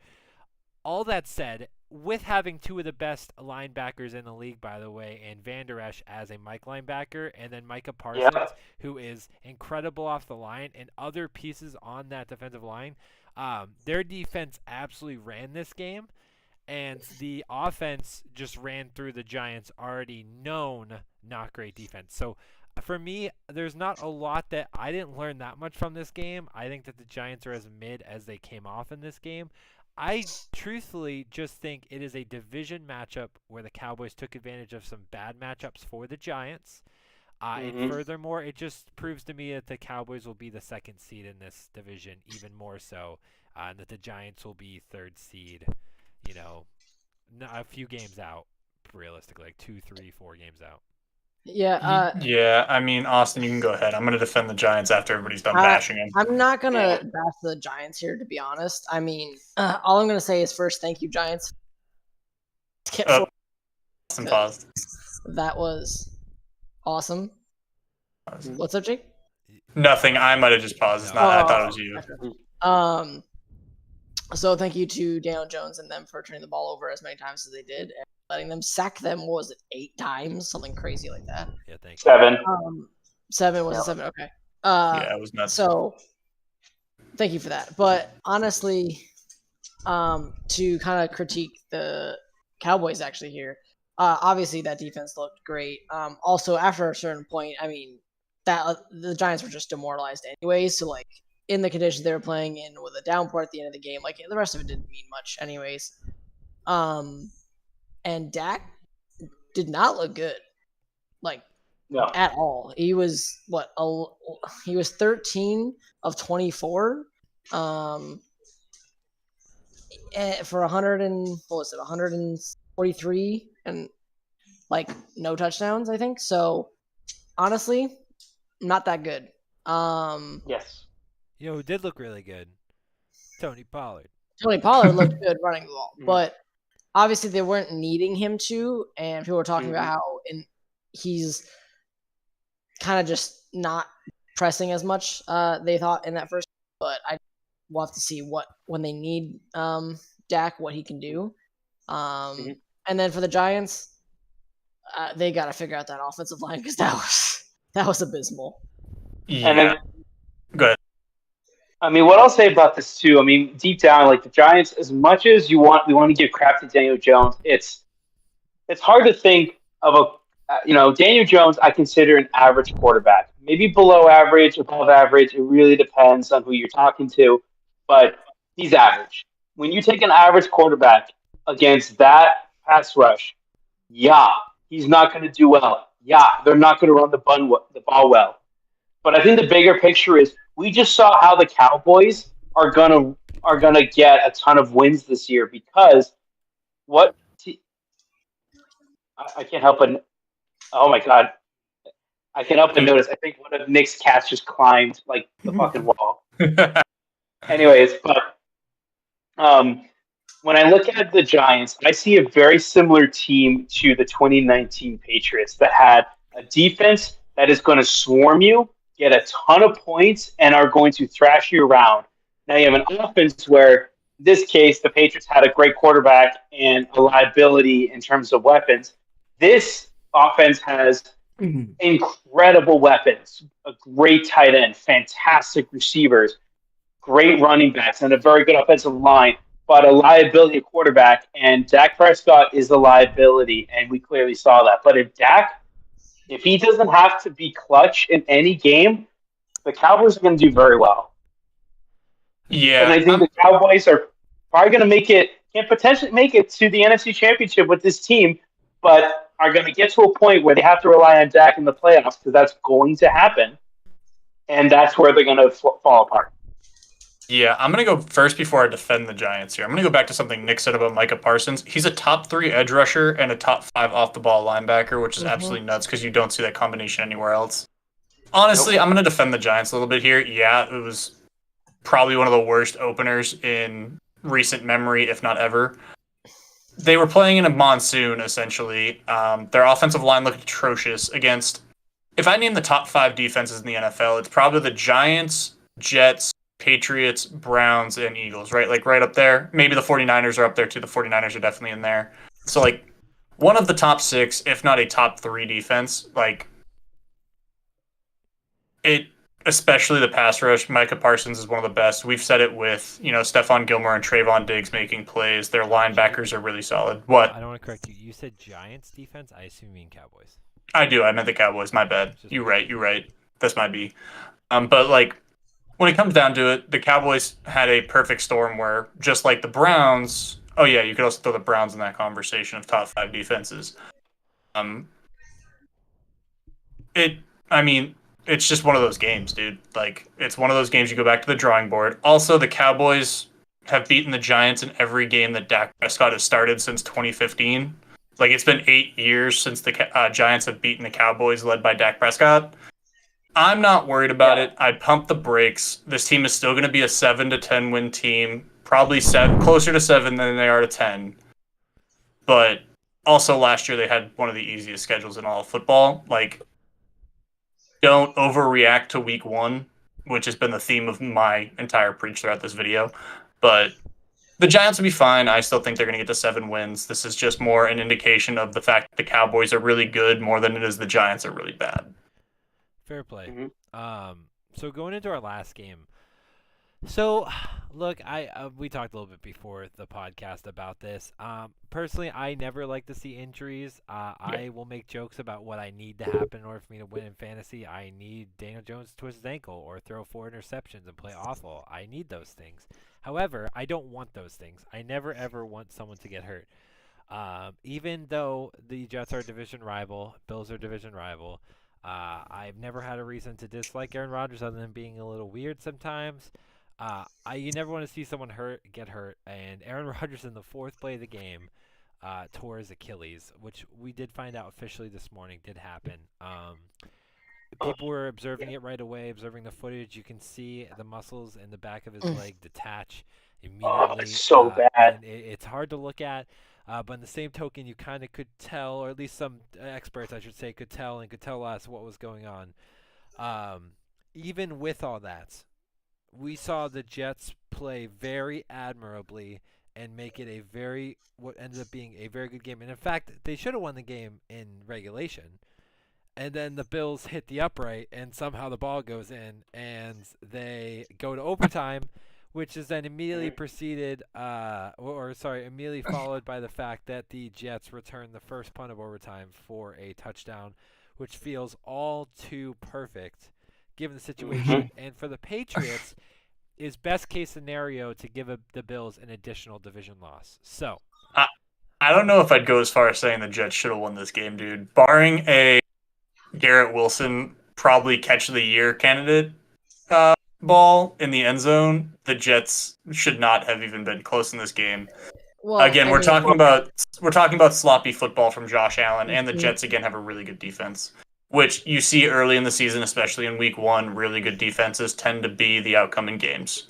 All that said, with having 2 of the best linebackers in the league, by the way, and Van Der Esch as a Mike linebacker, and then Micah Parsons, who is incredible off the line, and other pieces on that defensive line, their defense absolutely ran this game, and the offense just ran through the Giants' already known not great defense. So for me, there's not a lot that I didn't learn that much from this game. I think that the Giants are as mid as they came off in this game. I truthfully just think it is a division matchup where the Cowboys took advantage of some bad matchups for the Giants. And furthermore, it just proves to me that the Cowboys will be the 2nd seed in this division, even more so, and that the Giants will be 3rd seed, a few games out, realistically, like 2, 3, 4 games out. Yeah. Yeah, I mean, Austin, you can go ahead. I'm going to defend the Giants after everybody's done bashing them. I'm not going to bash the Giants here, to be honest. I mean, all I'm going to say is first, thank you, Giants. Austin paused. That was awesome. What's up, Jake? Nothing. I might have just paused. It's not, I thought it was you. So thank you to Daniel Jones and them for turning the ball over as many times as they did and letting them sack them. What was it, 8 times? Something crazy like that. Yeah, thank you. 7. 7 was it 7? Okay. Yeah, it was nuts. So thank you for that. But honestly, to kind of critique the Cowboys actually here, obviously that defense looked great. Also, after a certain point, I mean, that the Giants were just demoralized anyway. So like in the conditions they were playing in with a downpour at the end of the game, like the rest of it didn't mean much anyways. And Dak did not look good, like at all. He was he was 13 of 24, for 143 and like no touchdowns, I think. So honestly, not that good. Yes. Who did look really good? Tony Pollard. Tony Pollard looked good running the ball, but obviously they weren't needing him to, and people were talking about how he's kind of just not pressing as much they thought in that first. But we'll have to see when they need Dak, what he can do. And then for the Giants, they got to figure out that offensive line because that That was abysmal. Yeah. And then, Go ahead. I mean, what I'll say about this too. I mean, deep down, like the Giants, as much as we want to give crap to Daniel Jones. It's hard to think of Daniel Jones. I consider an average quarterback, maybe below average, above average. It really depends on who you're talking to, but he's average. When you take an average quarterback against that pass rush, yeah, he's not going to do well. Yeah, they're not going to run the ball well. But I think the bigger picture is we just saw how the Cowboys are gonna get a ton of wins this year because what I can't help but oh my god, I can't help but notice. I think one of Nick's cats just climbed like the fucking wall. Anyways, but um, when I look at the Giants, I see a very similar team to the 2019 Patriots that had a defense that is going to swarm you, get a ton of points, and are going to thrash you around. Now you have an offense where, in this case, the Patriots had a great quarterback and a liability in terms of weapons. This offense has incredible weapons, a great tight end, fantastic receivers, great running backs, and a very good offensive line, but a liability at quarterback. And Dak Prescott is a liability, and we clearly saw that. But if he doesn't have to be clutch in any game, the Cowboys are going to do very well. Yeah. And I think the Cowboys are probably going to can potentially make it to the NFC Championship with this team, but are going to get to a point where they have to rely on Dak in the playoffs because that's going to happen. And that's where they're going to fall apart. Yeah, I'm going to go first before I defend the Giants here. I'm going to go back to something Nick said about Micah Parsons. He's a top 3 edge rusher and a top 5 off-the-ball linebacker, which is absolutely nuts because you don't see that combination anywhere else. Honestly, I'm going to defend the Giants a little bit here. Yeah, it was probably one of the worst openers in recent memory, if not ever. They were playing in a monsoon, essentially. Their offensive line looked atrocious against... If I name the top 5 defenses in the NFL, it's probably the Giants, Jets, Patriots, Browns, and Eagles, right? Like right up there. Maybe the 49ers are up there too. The 49ers are definitely in there. So like one of the top 6, if not a top 3 defense, like it, especially the pass rush, Micah Parsons is one of the best. We've said it with, Stephon Gilmore and Trayvon Diggs making plays. Their linebackers are really solid. What? I don't want to correct you. You said Giants defense? I assume you mean Cowboys. I do. I meant the Cowboys. My bad. You're right. That's my B. But like, when it comes down to it, the Cowboys had a perfect storm where, just like the Browns, oh yeah, you could also throw the Browns in that conversation of top 5 defenses. It's just one of those games, dude. Like, it's one of those games you go back to the drawing board. Also, the Cowboys have beaten the Giants in every game that Dak Prescott has started since 2015. Like, it's been 8 years since the Giants have beaten the Cowboys led by Dak Prescott. I'm not worried about it. I'd pump the brakes. This team is still going to be a 7 to 10 win team, probably closer to 7 than they are to 10. But also last year they had one of the easiest schedules in all of football. Like, don't overreact to week 1, which has been the theme of my entire preach throughout this video. But the Giants will be fine. I still think they're going to get to 7 wins. This is just more an indication of the fact that the Cowboys are really good more than it is the Giants are really bad. Fair play. So going into our last game. So, look, we talked a little bit before the podcast about this. Personally, I never like to see injuries. I will make jokes about what I need to happen in order for me to win in fantasy. I need Daniel Jones to twist his ankle or throw 4 interceptions and play awful. I need those things. However, I don't want those things. I never, ever want someone to get hurt. Even though the Jets are a division rival, Bills are a division rival, I've never had a reason to dislike Aaron Rodgers other than being a little weird sometimes. You never want to see someone get hurt, and Aaron Rodgers in the 4th play of the game tore his Achilles, which we did find out officially this morning did happen. People were observing it right away, observing the footage. You can see the muscles in the back of his leg detach immediately. Oh, it's so bad. It's hard to look at. But in the same token, you kind of could tell, or at least some experts, I should say, could tell us what was going on. Even with all that, we saw the Jets play very admirably and make it what ended up being a very good game. And in fact, they should have won the game in regulation. and then the Bills hit the upright, and somehow the ball goes in, and they go to overtime, which is then immediately preceded, immediately followed by the fact that the Jets return the first punt of overtime for a touchdown, which feels all too perfect given the situation. And for the Patriots, is best case scenario to give the Bills an additional division loss. So, I don't know if I'd go as far as saying the Jets should have won this game, dude. Barring a Garrett Wilson probably catch of the year candidate ball in the end zone, the Jets should not have even been close in this game. Well, Again, we're talking about sloppy football from Josh Allen, and the Jets again have a really good defense, which you see early in the season, especially in week 1. Really good defenses tend to be the outcome in games.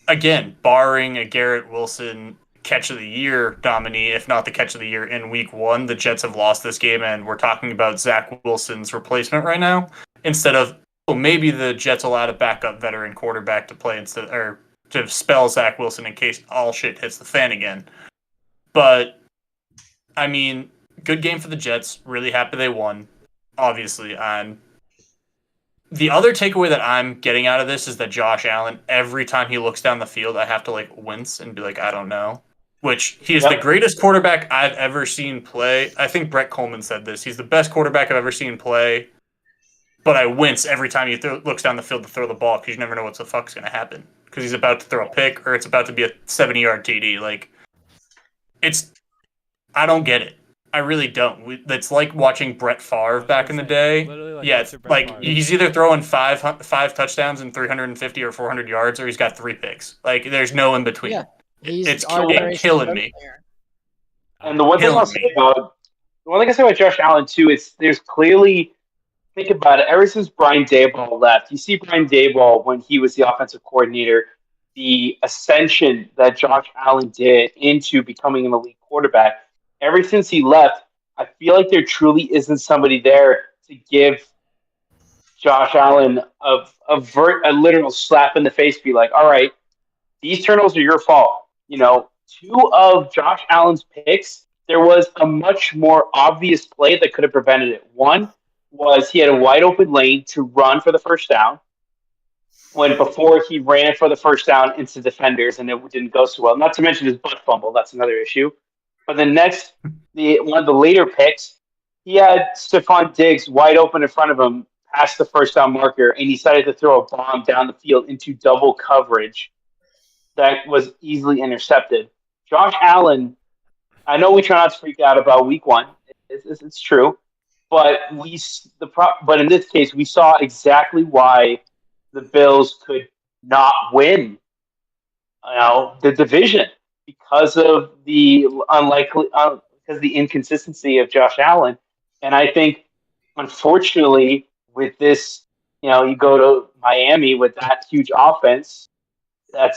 Again, barring a Garrett Wilson catch of the year nominee, if not the catch of the year in week 1, the Jets have lost this game, and we're talking about Zach Wilson's replacement right now. Instead of, maybe the Jets will add a backup veteran quarterback to play instead, or to spell Zach Wilson in case all shit hits the fan again. But I mean, good game for the Jets. Really happy they won, obviously. And the other takeaway that I'm getting out of this is that Josh Allen, every time he looks down the field, I have to like wince and be like, I don't know. Which he is the greatest quarterback I've ever seen play. I think Brett Coleman said this. He's the best quarterback I've ever seen play. But I wince every time he looks down the field to throw the ball because you never know what the fuck's going to happen. Because he's about to throw a pick or it's about to be a 70-yard TD. Like, I don't get it. I really don't. It's like watching Brett Favre back in the day. It's like he's either throwing five touchdowns and 350 or 400 yards, or he's got 3 picks. Like, there's no in between. Yeah, it's killing me. And the one thing I'll say about Josh Allen too is there's clearly, think about it, ever since Brian Daboll left, you see Brian Daboll when he was the offensive coordinator, the ascension that Josh Allen did into becoming an elite quarterback. Ever since he left, I feel like there truly isn't somebody there to give Josh Allen a literal slap in the face, be like, all right, these turnovers are your fault. 2 of Josh Allen's picks, there was a much more obvious play that could have prevented it. One was he had a wide open lane to run for the first down, when before he ran for the first down into defenders and it didn't go so well. Not to mention his butt fumble. That's another issue. But the next, one of the later picks, he had Stephon Diggs wide open in front of him past the first down marker, and he decided to throw a bomb down the field into double coverage that was easily intercepted. Josh Allen, I know we try not to freak out about week 1. It's true. But in this case, we saw exactly why the Bills could not win the division because of the inconsistency of Josh Allen. And I think, unfortunately, with this, you go to Miami with that huge offense,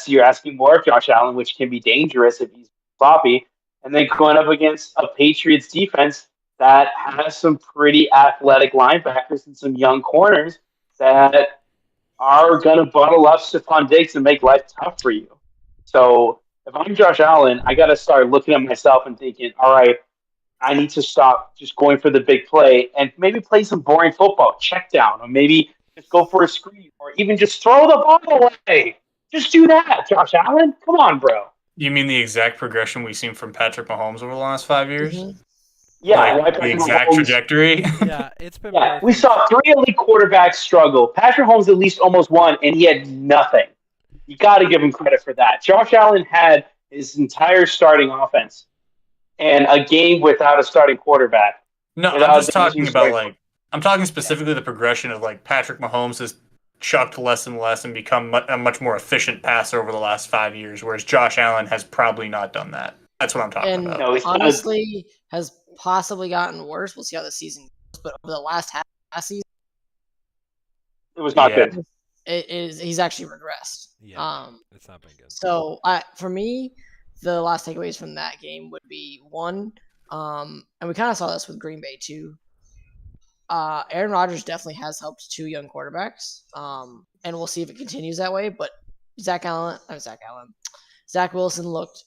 you're asking more of Josh Allen, which can be dangerous if he's sloppy. And then going up against a Patriots defense that has some pretty athletic linebackers and some young corners that are going to bundle up Stephon Diggs and make life tough for you. So if I'm Josh Allen, I got to start looking at myself and thinking, all right, I need to stop just going for the big play and maybe play some boring football, check down, or maybe just go for a screen, or even just throw the ball away. Just do that, Josh Allen. Come on, bro. You mean the exact progression we've seen from Patrick Mahomes over the last 5 years? Mm-hmm. Yeah, the exact trajectory. Yeah, it's been. Yeah, we saw 3 elite quarterbacks struggle. Patrick Mahomes at least almost won, and he had nothing. You got to give him credit for that. Josh Allen had his entire starting offense and a game without a starting quarterback. No, I'm just talking about I'm talking specifically the progression of Patrick Mahomes has chucked less and less and become a much more efficient passer over the last 5 years, whereas Josh Allen has probably not done that. That's what I'm talking about. And honestly, has possibly gotten worse. We'll see how the season goes, but over the last half season, it was not good. He's actually regressed. Yeah, it's not been good. So for me, the last takeaways from that game would be one, and we kind of saw this with Green Bay too. Aaron Rodgers definitely has helped 2 young quarterbacks, and we'll see if it continues that way. But Zach Wilson looked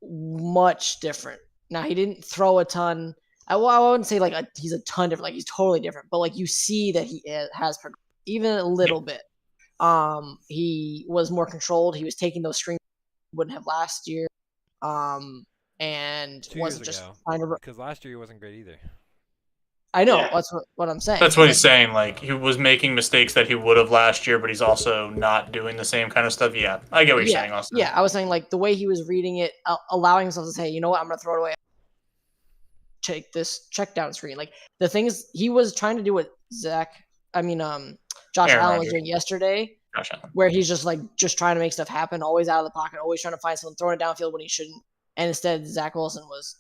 much different. Now, he didn't throw a ton. I wouldn't say like he's a ton different. Like he's totally different, but like you see that he has progressed even a little bit. He was more controlled. He was taking those strings he wouldn't have last year. And 2 wasn't years just ago, trying to. because last year he wasn't great either. I know Yeah. that's what I'm saying. That's what Like, he's saying. Like he was making mistakes that he would have last year, but he's also not doing the same kind of stuff. Yeah, I get what you're saying, Austin. Yeah, I was saying like the way he was reading it, allowing himself to say, you know what, I'm gonna throw it away. Take this check down screen. Like the things he was trying to do with Josh Aaron Allen was Rodgers. doing yesterday, Josh Allen. where he's just trying to make stuff happen, always out of the pocket, always trying to find someone, throwing it downfield when he shouldn't. And instead, Zach Wilson was,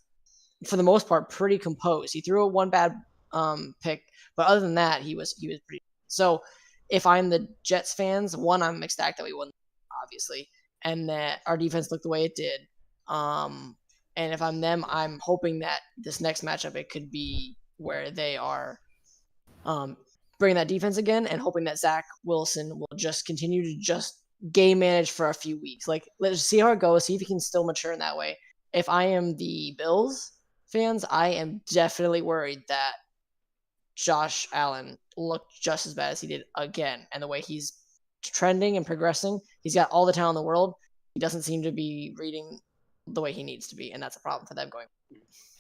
for the most part, pretty composed. He threw one bad pick, but other than that, he was pretty. So if I'm the Jets fans, one, I'm ecstatic that we won, obviously, and that our defense looked the way it did. And if I'm them, I'm hoping that this next matchup, it could be where they are bringing that defense again and hoping that Zach Wilson will just continue to just game manage for a few weeks. Like, let's see how it goes, see if he can still mature in that way. If I am the Bills fans, I am definitely worried that Josh Allen looked just as bad as he did again. And the way he's trending and progressing, he's got all the talent in the world. He doesn't seem to be reading the way he needs to be, and that's a problem for them going.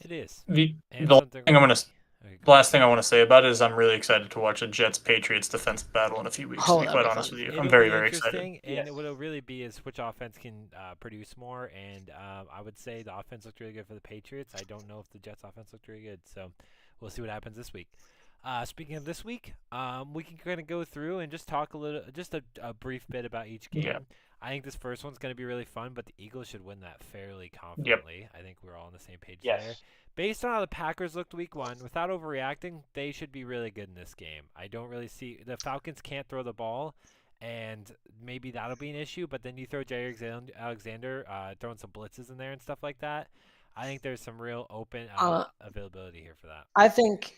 It is. The And last something thing I want to Okay, the go last thing I want to say about it is I'm really excited to watch a Jets-Patriots defensive battle in a few weeks, Oh, to be that'll quite be honest fun. with you. It'll I'm very, be very excited. interesting, and Yes. what it'll really be is which offense can produce more. And I would say the offense looked really good for the Patriots. I don't know if the Jets' offense looked really good, so we'll see what happens this week. Speaking of this week, we can kind of go through and just talk a brief bit about each game. Yeah. I think this first one's going to be really fun, but the Eagles should win that fairly confidently. I think we're all on the same page there. Yes. Based on how the Packers looked week one, without overreacting, they should be really good in this game. I don't really see the Falcons can't throw the ball, and maybe that'll be an issue. But then you throw Jair Alexander throwing some blitzes in there and stuff like that. I think there's some real open availability here for that. I think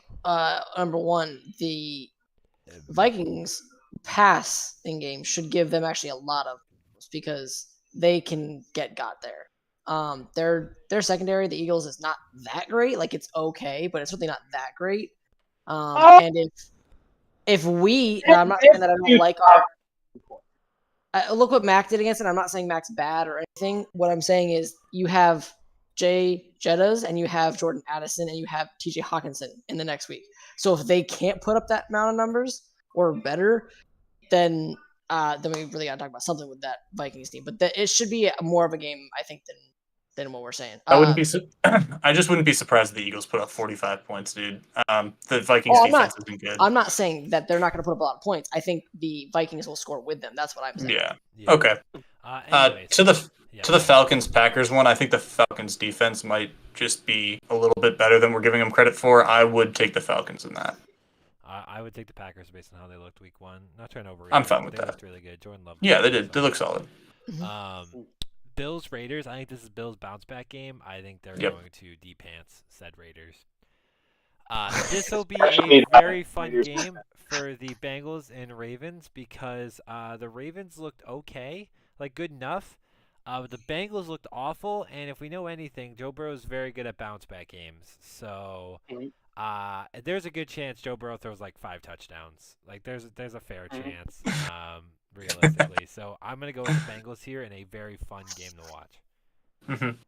number one, the Vikings pass in game should give them actually a lot of because they can get got there. Their secondary, the Eagles, is not that great. Like it's okay, but it's really not that great. And if we, now, I'm not saying that I don't like our. Look what Mac did against it. I'm not saying Mac's bad or anything. What I'm saying is you have Jay Jettas and you have Jordan Addison and you have TJ Hawkinson in the next week. So if they can't put up that amount of numbers or better, then we really got to talk about something with that Vikings team. But it should be more of a game, I think, than what we're saying. I just wouldn't be surprised if the Eagles put up 45 points, dude. The Vikings defense isn't good. I'm not saying that they're not going to put up a lot of points. I think the Vikings will score with them. That's what I'm saying. Yeah. Okay. Anyways, To the Falcons Packers one, I think the Falcons defense might just be a little bit better than we're giving them credit for. I would take the Falcons in that. I would take the Packers based on how they looked week one. Not trying to overreact. I'm fine with They that. looked really good. Jordan Love. Yeah, they did. They look solid. Bills Raiders. I think this is Bills bounce back game. I think they're Yep. going to de-pants said Raiders. This will be Especially a the very fun Raiders. game for the Bengals and Ravens because the Ravens looked okay, like good enough. The Bengals looked awful, and if we know anything, Joe Burrow is very good at bounce back games. So there's a good chance Joe Burrow throws like 5 touchdowns. Like there's a fair chance, realistically. So I'm gonna go with the Bengals here in a very fun game to watch. Mhm.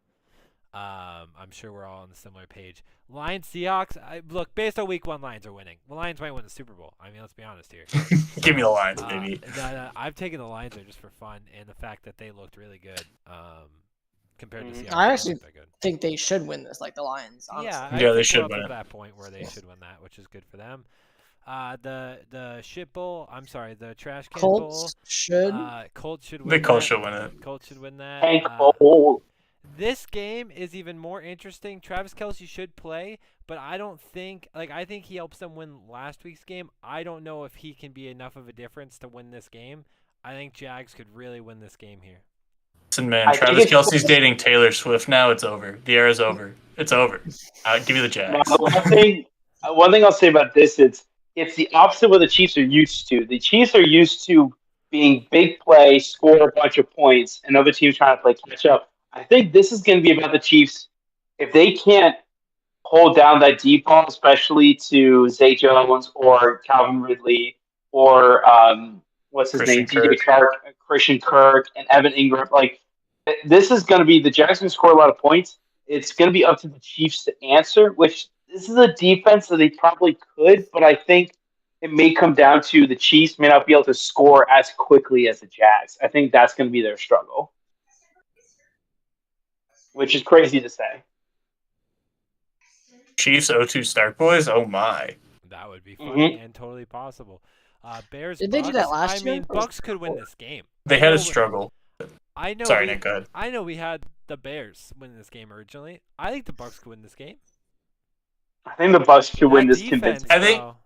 I'm sure we're all on the similar page. Lions Seahawks. Look, based on week one, Lions are winning. The Lions might win the Super Bowl. I mean, let's be honest here. Give me the Lions, baby. I've taken the Lions there just for fun and the fact that they looked really good compared to Seattle. I actually They're good. think they should win this, like the Lions. Honestly. Yeah, Yeah, I they think should we're up win to it. that point where they should win that, which is good for them. The shit bowl. I'm sorry, the trash can bowl. Colts should. Colts should win. The Colts that. should win it. Colts should win that. Tank Bowl. This game is even more interesting. Travis Kelce should play, but I don't think I think he helps them win last week's game. I don't know if he can be enough of a difference to win this game. I think Jags could really win this game here. Listen, man, I think Travis it's- Kelce's dating Taylor Swift now. It's over. The era's over. It's over. Give me the Jags. Now, one thing I'll say about this is it's the opposite of what the Chiefs are used to. The Chiefs are used to being big play, score a bunch of points, and other teams trying to play catch up. I think this is going to be about the Chiefs. If they can't hold down that deep ball, especially to Zay Jones or Calvin Ridley or what's his Christian name, DJ Kirk. Chark, Christian Kirk, and Evan Ingram. Like this is going to be the Jags going to score a lot of points. It's going to be up to the Chiefs to answer. Which this is a defense that they probably could, but I think it may come down to the Chiefs may not be able to score as quickly as the Jags. I think that's going to be their struggle, which is crazy to say. Chiefs 0-2 start, boys. Oh my. That would be funny and totally possible. Bears. Did they do Bucks, that last I mean, year? Bucks could win this game. They I had a know- struggle. I know. Sorry, we, Nick. Go ahead. I know we had the Bears win this game originally. I think the Bucks could win this game. I think the Bucks should win That this defense, convincingly. I think- though,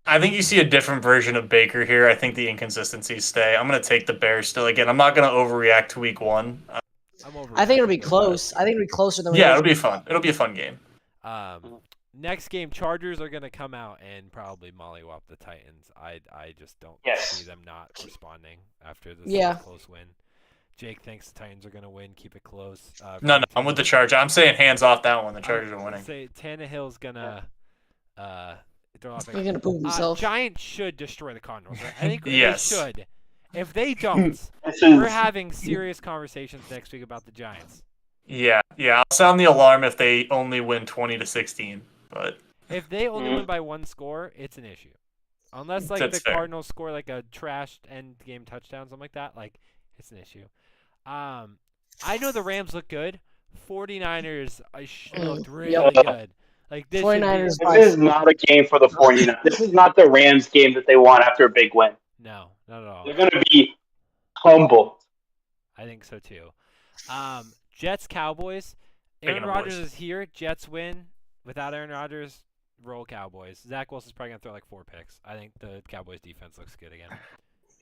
I think you see a different version of Baker here. I think the inconsistencies stay. I'm going to take the Bears still. Again, I'm not going to overreact to week one. I think it'll be overreacting, close. I think it'll be closer than. Yeah, it'll be fun. It'll be a fun game. but, next game, Chargers are gonna come out and probably mollywop the Titans. I just don't Yes. see them not responding after this Yeah. close win. Jake thinks the Titans are gonna win. Keep it close. No, I'm with the Chargers. I'm saying hands off that one. The Chargers are winning. Say Tannehill's gonna throw off. He's gonna poop himself. Giants should destroy the Cardinals. Right? I think Yes. they should. If they don't, This we're is having serious conversations next week about the Giants. Yeah. I'll sound the alarm if they only win 20-16. But If they only win by one score, it's an issue. Unless like That's the fair. Cardinals score like a trash end game touchdown, something like that, like it's an issue. I know the Rams look good. 49ers looked really Yep. good. Like this should be- 49ers this is not a game for the 49ers. This is not the Rams game that they want after a big win. No, not at all. They're going to be humbled. I think so too. Jets Cowboys. Aaron Picking up Rodgers boys. is here. Jets win. Without Aaron Rodgers, roll Cowboys. Zach Wilson's probably gonna throw like 4 picks. I think the Cowboys defense looks good again.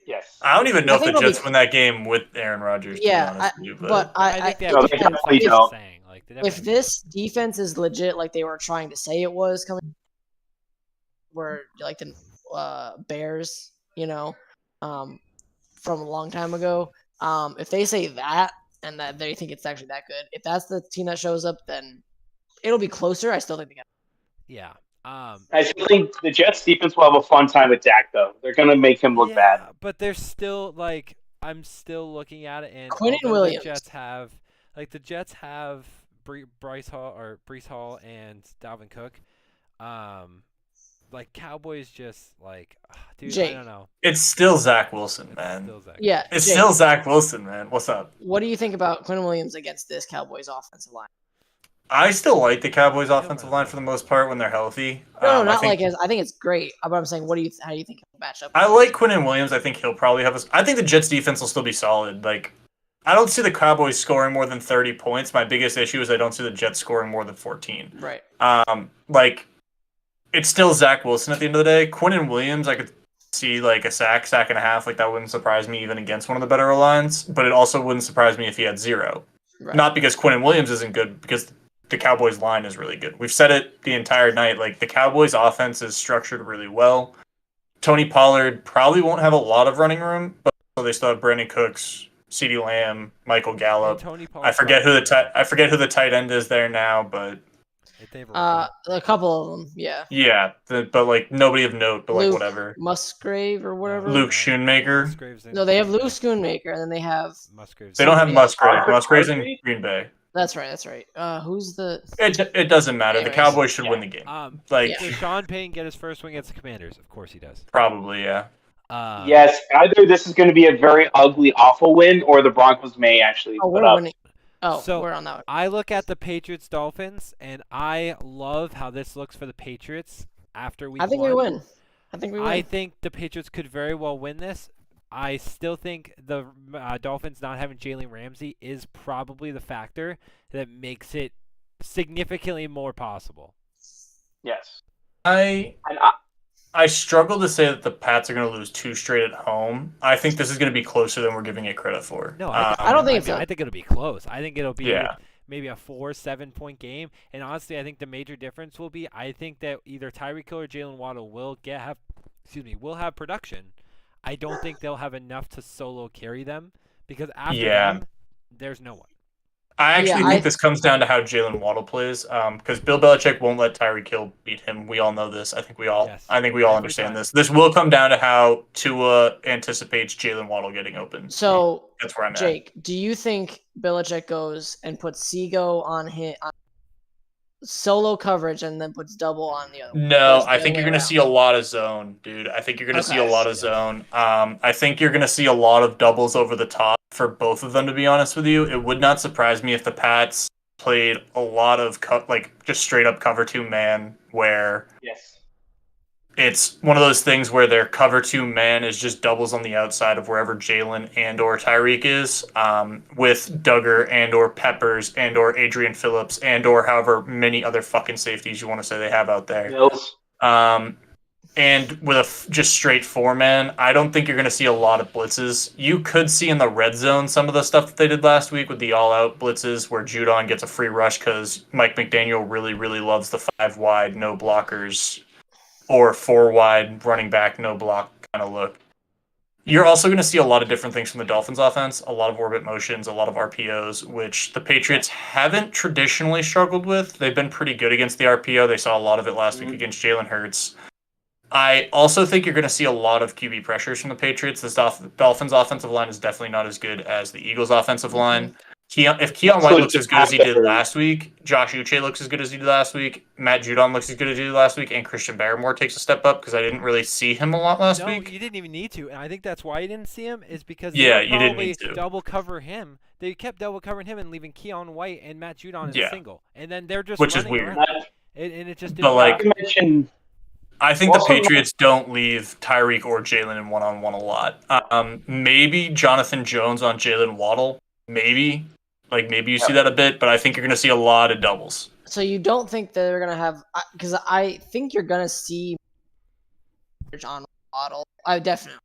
Yes. I don't even know I if think the it'll be- Jets win that game with Aaron Rodgers. To Yeah, be honest with you, but I think they No, have they defense, definitely like don't. saying. Like, they if definitely- this defense is legit, like they were trying to say it was coming, where like the Bears, from a long time ago. If they say that and that they think it's actually that good, if that's the team that shows up, then it'll be closer. I still think they got. yeah. I still think the Jets defense will have a fun time with Dak, though. They're going to make him look bad. Yeah, but they're still like I'm still looking at it, and Quinnen although Williams. the Jets have Brees Hall and Dalvin Cook. Like Cowboys just like dude, Jake. I don't know. it's still Zach Wilson, It's man. still Zach. Yeah, It's Jake, still Zach Wilson, man. What's up? What do you think about Quinn Williams against this Cowboys offensive line? I still like the Cowboys' offensive line for the most part when they're healthy. No, I not think- like I think it's great. But I'm saying, how do you think it'll match up? I like Quinnen Williams. I think he'll probably have I think the Jets defense will still be solid. Like, I don't see the Cowboys scoring more than 30 points. My biggest issue is I don't see the Jets scoring more than 14. Right. Like, it's still Zach Wilson at the end of the day. Quinnen Williams, I could see like a sack and a half. Like, that wouldn't surprise me even against one of the better lines. But it also wouldn't surprise me if he had 0. Right. Not because Quinnen Williams isn't good, because the Cowboys line is really good. We've said it the entire night. Like, the Cowboys offense is structured really well. Tony Pollard probably won't have a lot of running room, but so they still have Brandon Cooks, CeeDee Lamb, Michael And Gallup. Tony Pollard I forget who the probably- tight end is there now, but If they have a A couple of them, yeah. yeah, but like nobody of note, but like Luke whatever. Musgrave or whatever. Luke Schoonmaker. Musgrave's in- No, they have Luke Schoonmaker, and then they have. Musgrave's They don't have in- Musgrave. Musgrave's in Green Bay. That's right. Who's the? It doesn't matter. The Anyways. Cowboys should win the game. Like, Does Sean Payton get his first win against the Commanders? Of course he does. probably, yeah. Yes, either this is going to be a very ugly, awful win, or the Broncos may actually Oh, put we're up. winning. Oh, So- we're on that one. I look at the Patriots Dolphins, and I love how this looks for the Patriots after week I think one. we win. I think we win. I think the Patriots could very well win this. I still think the Dolphins not having Jalen Ramsey is probably the factor that makes it significantly more possible. Yes. I And I struggle to say that the Pats are going to lose 2 straight at home. I think this is going to be closer than we're giving it credit for. No, I don't think it's I think it'll be close. I think it'll be Yeah. maybe a 4-7 point game. And honestly, I think the major difference will be I think that either Tyreek Hill or Jalen Waddle will have production. I don't think they'll have enough to solo carry them because after Yeah. them, there's no one. I actually Yeah, think this comes down to how Jalen Waddle plays, because Bill Belichick won't let Tyreek Hill beat him. We all know this. Yes. I think we all Every understand time. this. This will come down to how Tua anticipates Jalen Waddle getting open. So That's where I'm at. Jake, do you think Belichick goes and puts Seago on solo coverage and then puts double on the other one? Or No, is it I the think other you're way going to around? see a lot of zone, dude. I think you're going to see a Okay. lot of Yes. zone. I think you're going to see a lot of doubles over the top for both of them, to be honest with you. It would not surprise me if the Pats played a lot of just straight up cover 2 man, where Yes. it's one of those things where their cover 2 man is just doubles on the outside of wherever Jalen and or Tyreek is, with Duggar and or Peppers and or Adrian Phillips and or however many other fucking safeties you want to say they have out there. Mills. And with a just straight 4-man, I don't think you're going to see a lot of blitzes. You could see in the red zone some of the stuff that they did last week with the all-out blitzes where Judon gets a free rush because Mike McDaniel really, really loves the 5 wide, no blockers, or 4 wide, running back, no block kind of look. You're also going to see a lot of different things from the Dolphins offense, a lot of orbit motions, a lot of RPOs, which the Patriots haven't traditionally struggled with. They've been pretty good against the RPO. They saw a lot of it last week against Jalen Hurts. I also think you're going to see a lot of QB pressures from the Patriots. This Dolphins offensive line is definitely not as good as the Eagles offensive line. If Keon White looks as good as he did last week, Josh Uche looks as good as he did last week, Matt Judon looks as good as he did last week, and Christian Barrymore takes a step up because I didn't really see him a lot last week. No, you didn't even need to, and I think that's why you didn't see him is because Yeah, they you would didn't probably need to. double cover him. They kept double covering him and leaving Keon White and Matt Judon as a single, and then they're just Which is running weird. around. And it just didn't But, like, work. Not to mention, I think the Also, Patriots don't leave Tyreek or Jalen in one-on-one a lot. Maybe Jonathan Jones on Jalen Waddle. Maybe. Maybe you see that a bit, but I think you're going to see a lot of doubles. So you don't think they're gonna have? Because I think you're gonna see on Waddle. I definitely.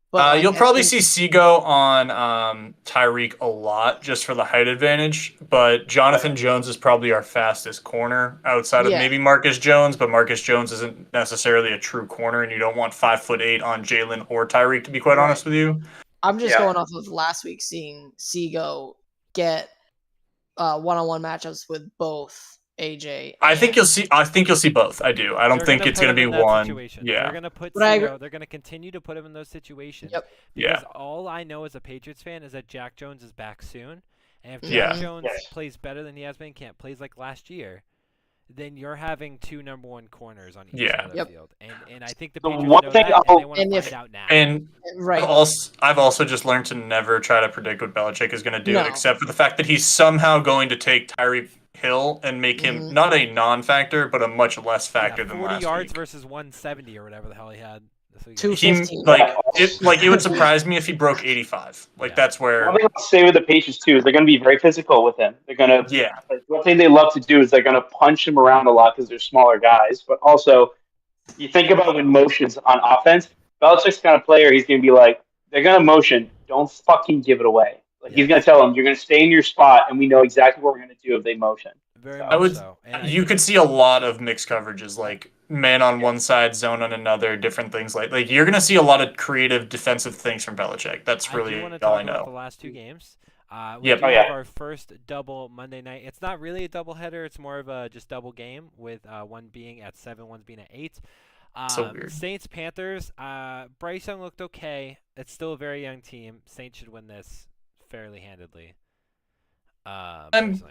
But You'll probably see Seago on Tyreek a lot just for the height advantage, but Jonathan Jones is probably our fastest corner outside of maybe Marcus Jones, but Marcus Jones isn't necessarily a true corner, and you don't want 5'8" on Jalen or Tyreek, to be quite honest with you. I'm just going off of last week seeing Seago get one-on-one matchups with both AJ. I think you'll see both. I do. I don't think it's going to be one. Situation. Yeah. They're going to put But I Seago, they're going to continue to put him in those situations. Yep. Because all I know as a Patriots fan is that Jack Jones is back soon. And if Jack Jones plays better than he has been, plays like last year, then you're having 2 number 1 corners on each side of the field. And I think the Patriots know that, and they want to find it out now. And right. I've also just learned to never try to predict what Belichick is going to do, except for the fact that he's somehow going to take Tyreek Hill and make him not a non-factor, but a much less factor than last 40 yards week. versus 170 or whatever the hell he had. 215. It would surprise me if he broke 85. That's where. One thing I'll say with the Patriots too is they're going to be very physical with him. They're going to one thing they love to do is they're going to punch him around a lot because they're smaller guys. But also, you think about when motions on offense, Belichick's the kind of player he's going to be like, they're going to motion, don't fucking give it away. He's going to tell them you're going to stay in your spot, and we know exactly what we're going to do if they motion. Very much so. You could see a lot of mixed coverages, like man on one side, zone on another, different things. Like you're going to see a lot of creative defensive things from Belichick. That's really all I know. About the last 2 games. We have our first double Monday night. It's not really a double header. It's more of a just double game with one being at 7, one being at 8. So weird. Saints Panthers. Bryce Young looked okay. It's still a very young team. Saints should win this fairly handedly. I'm going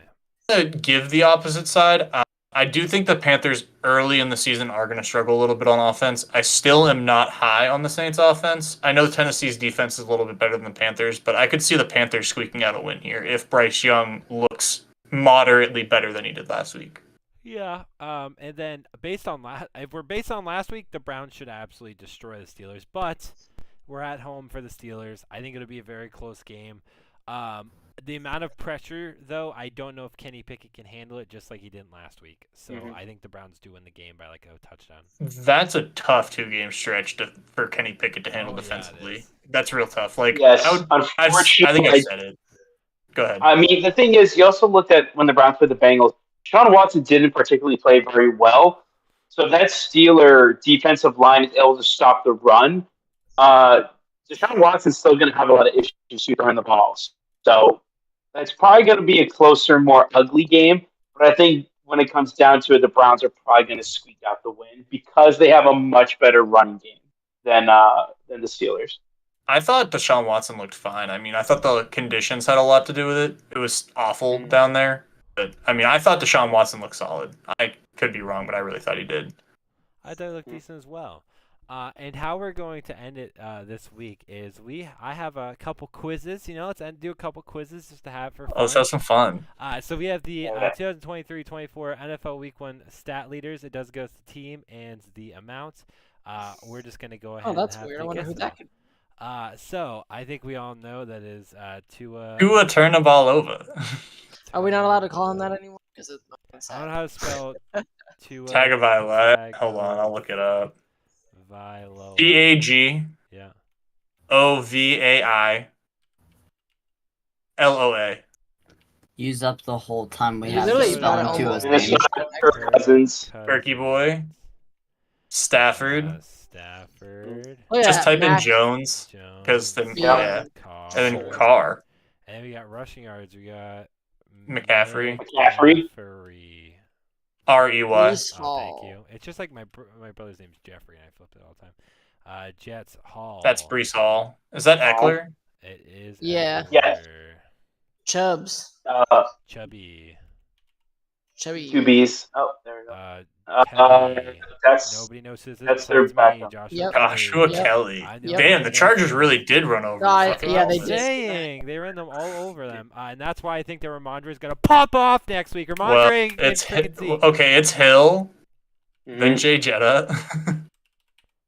to give the opposite side. I do think the Panthers early in the season are going to struggle a little bit on offense. I still am not high on the Saints offense. I know Tennessee's defense is a little bit better than the Panthers, but I could see the Panthers squeaking out a win here if Bryce Young looks moderately better than he did last week. Yeah, and then if we're based on last week, the Browns should absolutely destroy the Steelers. But we're at home for the Steelers. I think it'll be a very close game. The amount of pressure, though, I don't know if Kenny Pickett can handle it just like he didn't last week. So I think the Browns do win the game by like a touchdown. That's a tough 2-game stretch for Kenny Pickett to handle defensively. That's real tough. I think I said it. Go ahead. I mean, the thing is, you also looked at when the Browns played the Bengals. Sean Watson didn't particularly play very well. So if that Steeler defensive line is able to stop the run, Deshaun Watson's still going to have a lot of issues throwing the balls. So It's probably going to be a closer, more ugly game. But I think when it comes down to it, the Browns are probably going to squeak out the win because they have a much better running game than the Steelers. I thought Deshaun Watson looked fine. I mean, I thought the conditions had a lot to do with it. It was awful down there. But, I mean, I thought Deshaun Watson looked solid. I could be wrong, but I really thought he did. I thought it looked decent as well. And how we're going to end it this week is I have a couple quizzes. Let's do a couple quizzes just to have for fun. Let's have some fun. So we have the 2023-24 NFL Week 1 stat leaders. It does go to the team and the amount. We're just going to go ahead Oh, that's and have weird. to I wonder guess who that them. could. So I think we all know that is Tua. Tua Tagovailoa. Are we not allowed to call him that anymore? Because I don't know how to spell Tua. Tagovailoa. Hold on, I'll look it up. Vailoa. Tagovailoa. Yeah. Use up the whole time we You have literally to spell got it Tua's almost. name. Kirk Cousins. Turkey boy. Stafford. Stafford. Oh, yeah, Just type in Mac. Jones. Jones. 'Cause then- yeah. Carr. And then Carr. And we got rushing yards. We got McCaffrey. McCaffrey. REY. Brees Oh, Hall. thank you. It's just like my brother's name's Jeffrey, and I flipped it all the time. Jets Hall. That's Brees Hall. Is that Eckler? It is. Yeah. Yes. Eckler. Chubbs. Chubby. Chubby. QBs. Oh, there we go. Kelly. That's Nobody knows his that's their besides me, backup. Joshua Yep. Joshua Yep. Kelly. I know Yep. Damn, my the name's Chargers Kelly. really did run over. No, fucking yeah, they Dolphins. did. Saying they ran them all over them, and that's why I think that Ramondre is gonna pop off next week. Well, Ramondre it's freaking Zeke. okay. It's Hill, then Mhm. Jay Jetta.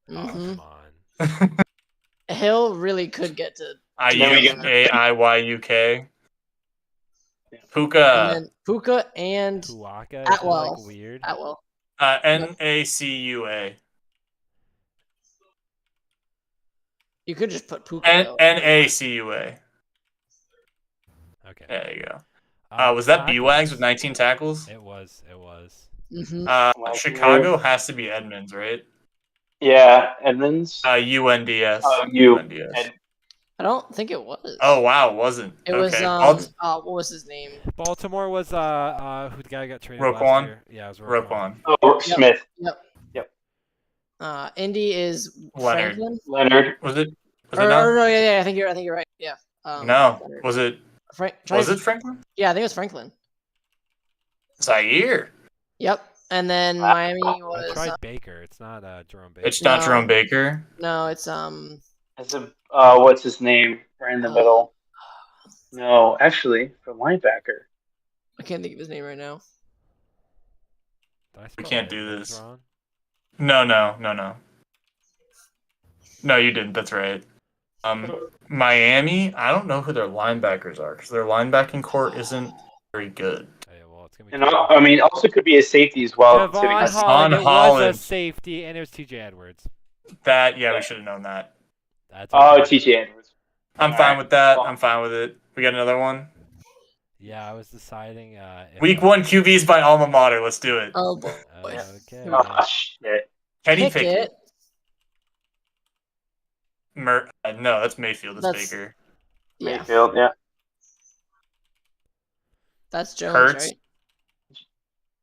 Mm-hmm. Oh, come on. Hill really could get to. IUAIYUK. And Puka. then Puka and Puaka. Is Atwell. like weird. Atwell. NACUA. You could just put Puka. though. NACUA. Okay. There you go. Was that B-Wags with 19 tackles? It was. It was. Mm-hmm. Chicago has to be Edmonds, right? Yeah, Edmonds. UNDS. UNDS. I don't think it was. Oh wow, it wasn't. It was okay. what was his name? Baltimore was who the guy got traded Roquan? last year? Yeah, it was Roquan. Roquan. Oh, Smith. Indy is Leonard. Franklin. Leonard. Was it? Was Or, it not? or no, yeah, I think you're right. Yeah. No. Leonard. Was it? Frank, Was it Franklin? Yeah, I think it was Franklin. Zaire. Yep. And then Miami I was tried Baker. It's not Jerome Baker. It's not No. Jerome Baker. no, it's It's a what's his name? Right in the middle. No, actually, for linebacker. I can't think of his name right now. Did I spell can't do Edmonds this. wrong? No. No, you didn't. That's right. Miami. I don't know who their linebackers are because their linebacking core isn't very good. Oh, yeah, well, it's gonna be. And I mean, also could be a safety as well. Javon considering- Holland. It was Holland. a safety, and it was T.J. Edwards. We should have known that. That's Oh, okay. T.J. Edwards. I'm fine with that. I'm fine with it. We got another one. Yeah, I was deciding. If Week 1 QBs by alma mater. Let's do it. Oh boy. Okay. Oh shit. Kenny Pickett. Pickett. No, that's Mayfield. That's That's- Baker. Yeah, Mayfield. Yeah. that's Jones, Hurts. right?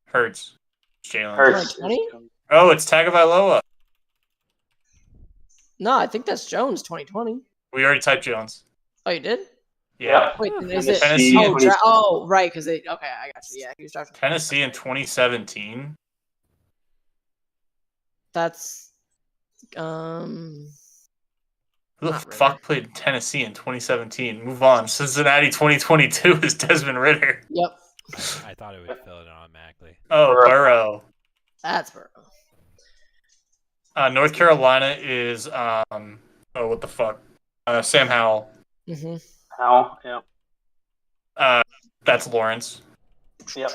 Hurts. Jalen. Hurts. 2020? Oh, it's Tagovailoa. No, I think that's Jones 2020. We already typed Jones. Oh, you did? Yeah. Wait, Yeah. is it? Tennessee. Right, because they. Okay, I got you. Yeah, he was drafted. Tennessee in 2017. That's Who the Not fuck Ritter. played Tennessee in 2017? Move on. Cincinnati 2022 is Desmond Ritter. yep. I thought it would fill it automatically. Oh, Burrow. Burrow. That's Burrow. North Carolina is what the fuck? Sam Howell. Mm-hmm. How? Yeah. That's Lawrence. Yep.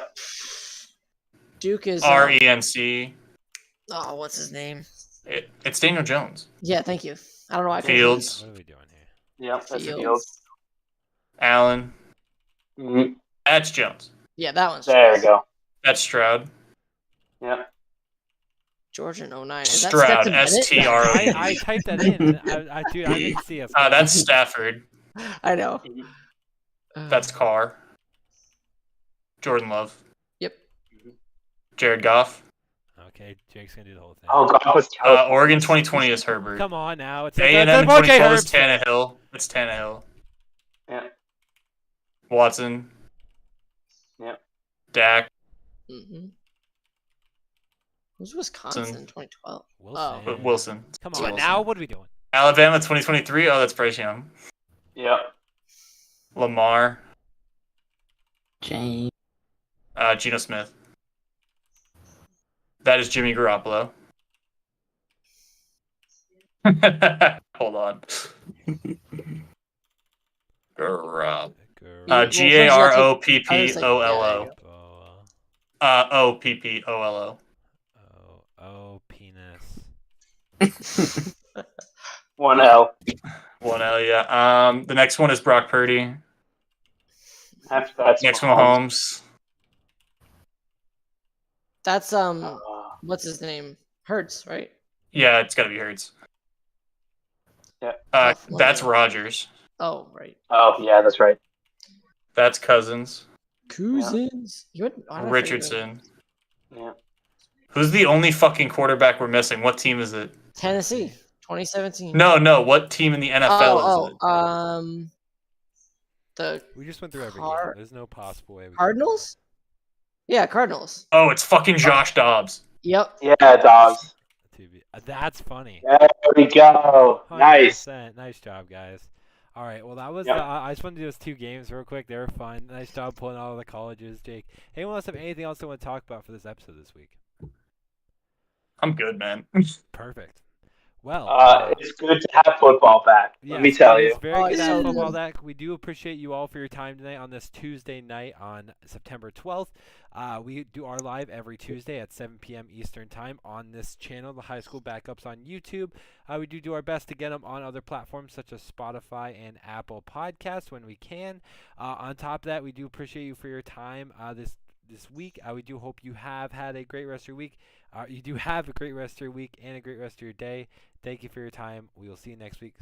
Duke is. RENC. Oh, what's his name? It's Daniel Jones. Yeah, thank you. I don't know. I Fields. What are we doing here? Yep. That's Fields. Fields. Allen. Mhm. That's Jones. Yeah, that one's. There we go. That's Stroud. Yeah. Georgia in 09. Is that Stroud. Stetson Bennett? STR. I typed that in. I didn't see it. That's Stafford. I know. Mhm. That's Carr. Jordan Love. Yep. Jared Goff. Okay, Jake's gonna do the whole thing. Oh, God, was California. Oregon 2020 is Herbert. Come on now. It's A&M it's in more Jay 2012 is Herbst fan. Tannehill. It's Tannehill. Yeah. Watson. Yeah. Dak. Mm-hmm. Who's Wisconsin in 2012? Wilson. Wilson. Come It's on Wilson. now. What are we doing? Alabama 2023. Oh, that's Bryce Young. Yeah. Lamar. James. Geno Smith. That is Jimmy Garoppolo. Hold on. Garoppolo. Garoppolo. Oppoolo. Oh, penis. 1L. 1L, yeah. The next one is Brock Purdy. That's Next one, Mahomes. That's what's his name? Hurts, right? Yeah, it's got to be Hurts. Yeah. That's Rodgers. Oh, right. Oh, yeah, that's right. That's Cousins. Cousins. You went Richardson. Yeah. Who's the only fucking quarterback we're missing? What team is it? Tennessee, 2017. No. What team in the NFL is it? The We just went through every game. Car- There's no possible way. Cardinals. Yeah, Cardinals. Oh, it's fucking Josh Dobbs. Yep. Yeah, dogs. That's funny. There we go. Nice. 100%. Nice job, guys. All right. Well, that was. Yep. I just wanted to do those 2 games real quick. They were fun. Nice job pulling all the colleges, Jake. Anyone else have anything else they want to talk about for this episode this week? I'm good, man. Perfect. Well, It's good to have football back. Let me yes, tell it you. is very Oh, good it's to have so football good. back. We do appreciate you all for your time tonight on this Tuesday night on September 12th. We do our live every Tuesday at 7 p.m. Eastern Time on this channel, the High School Backups on YouTube. We do our best to get them on other platforms such as Spotify and Apple Podcasts when we can. On top of that, we do appreciate you for your time this week. We do hope you have had a great rest of your week. You do have a great rest of your week and a great rest of your day. Thank you for your time. We will see you next week.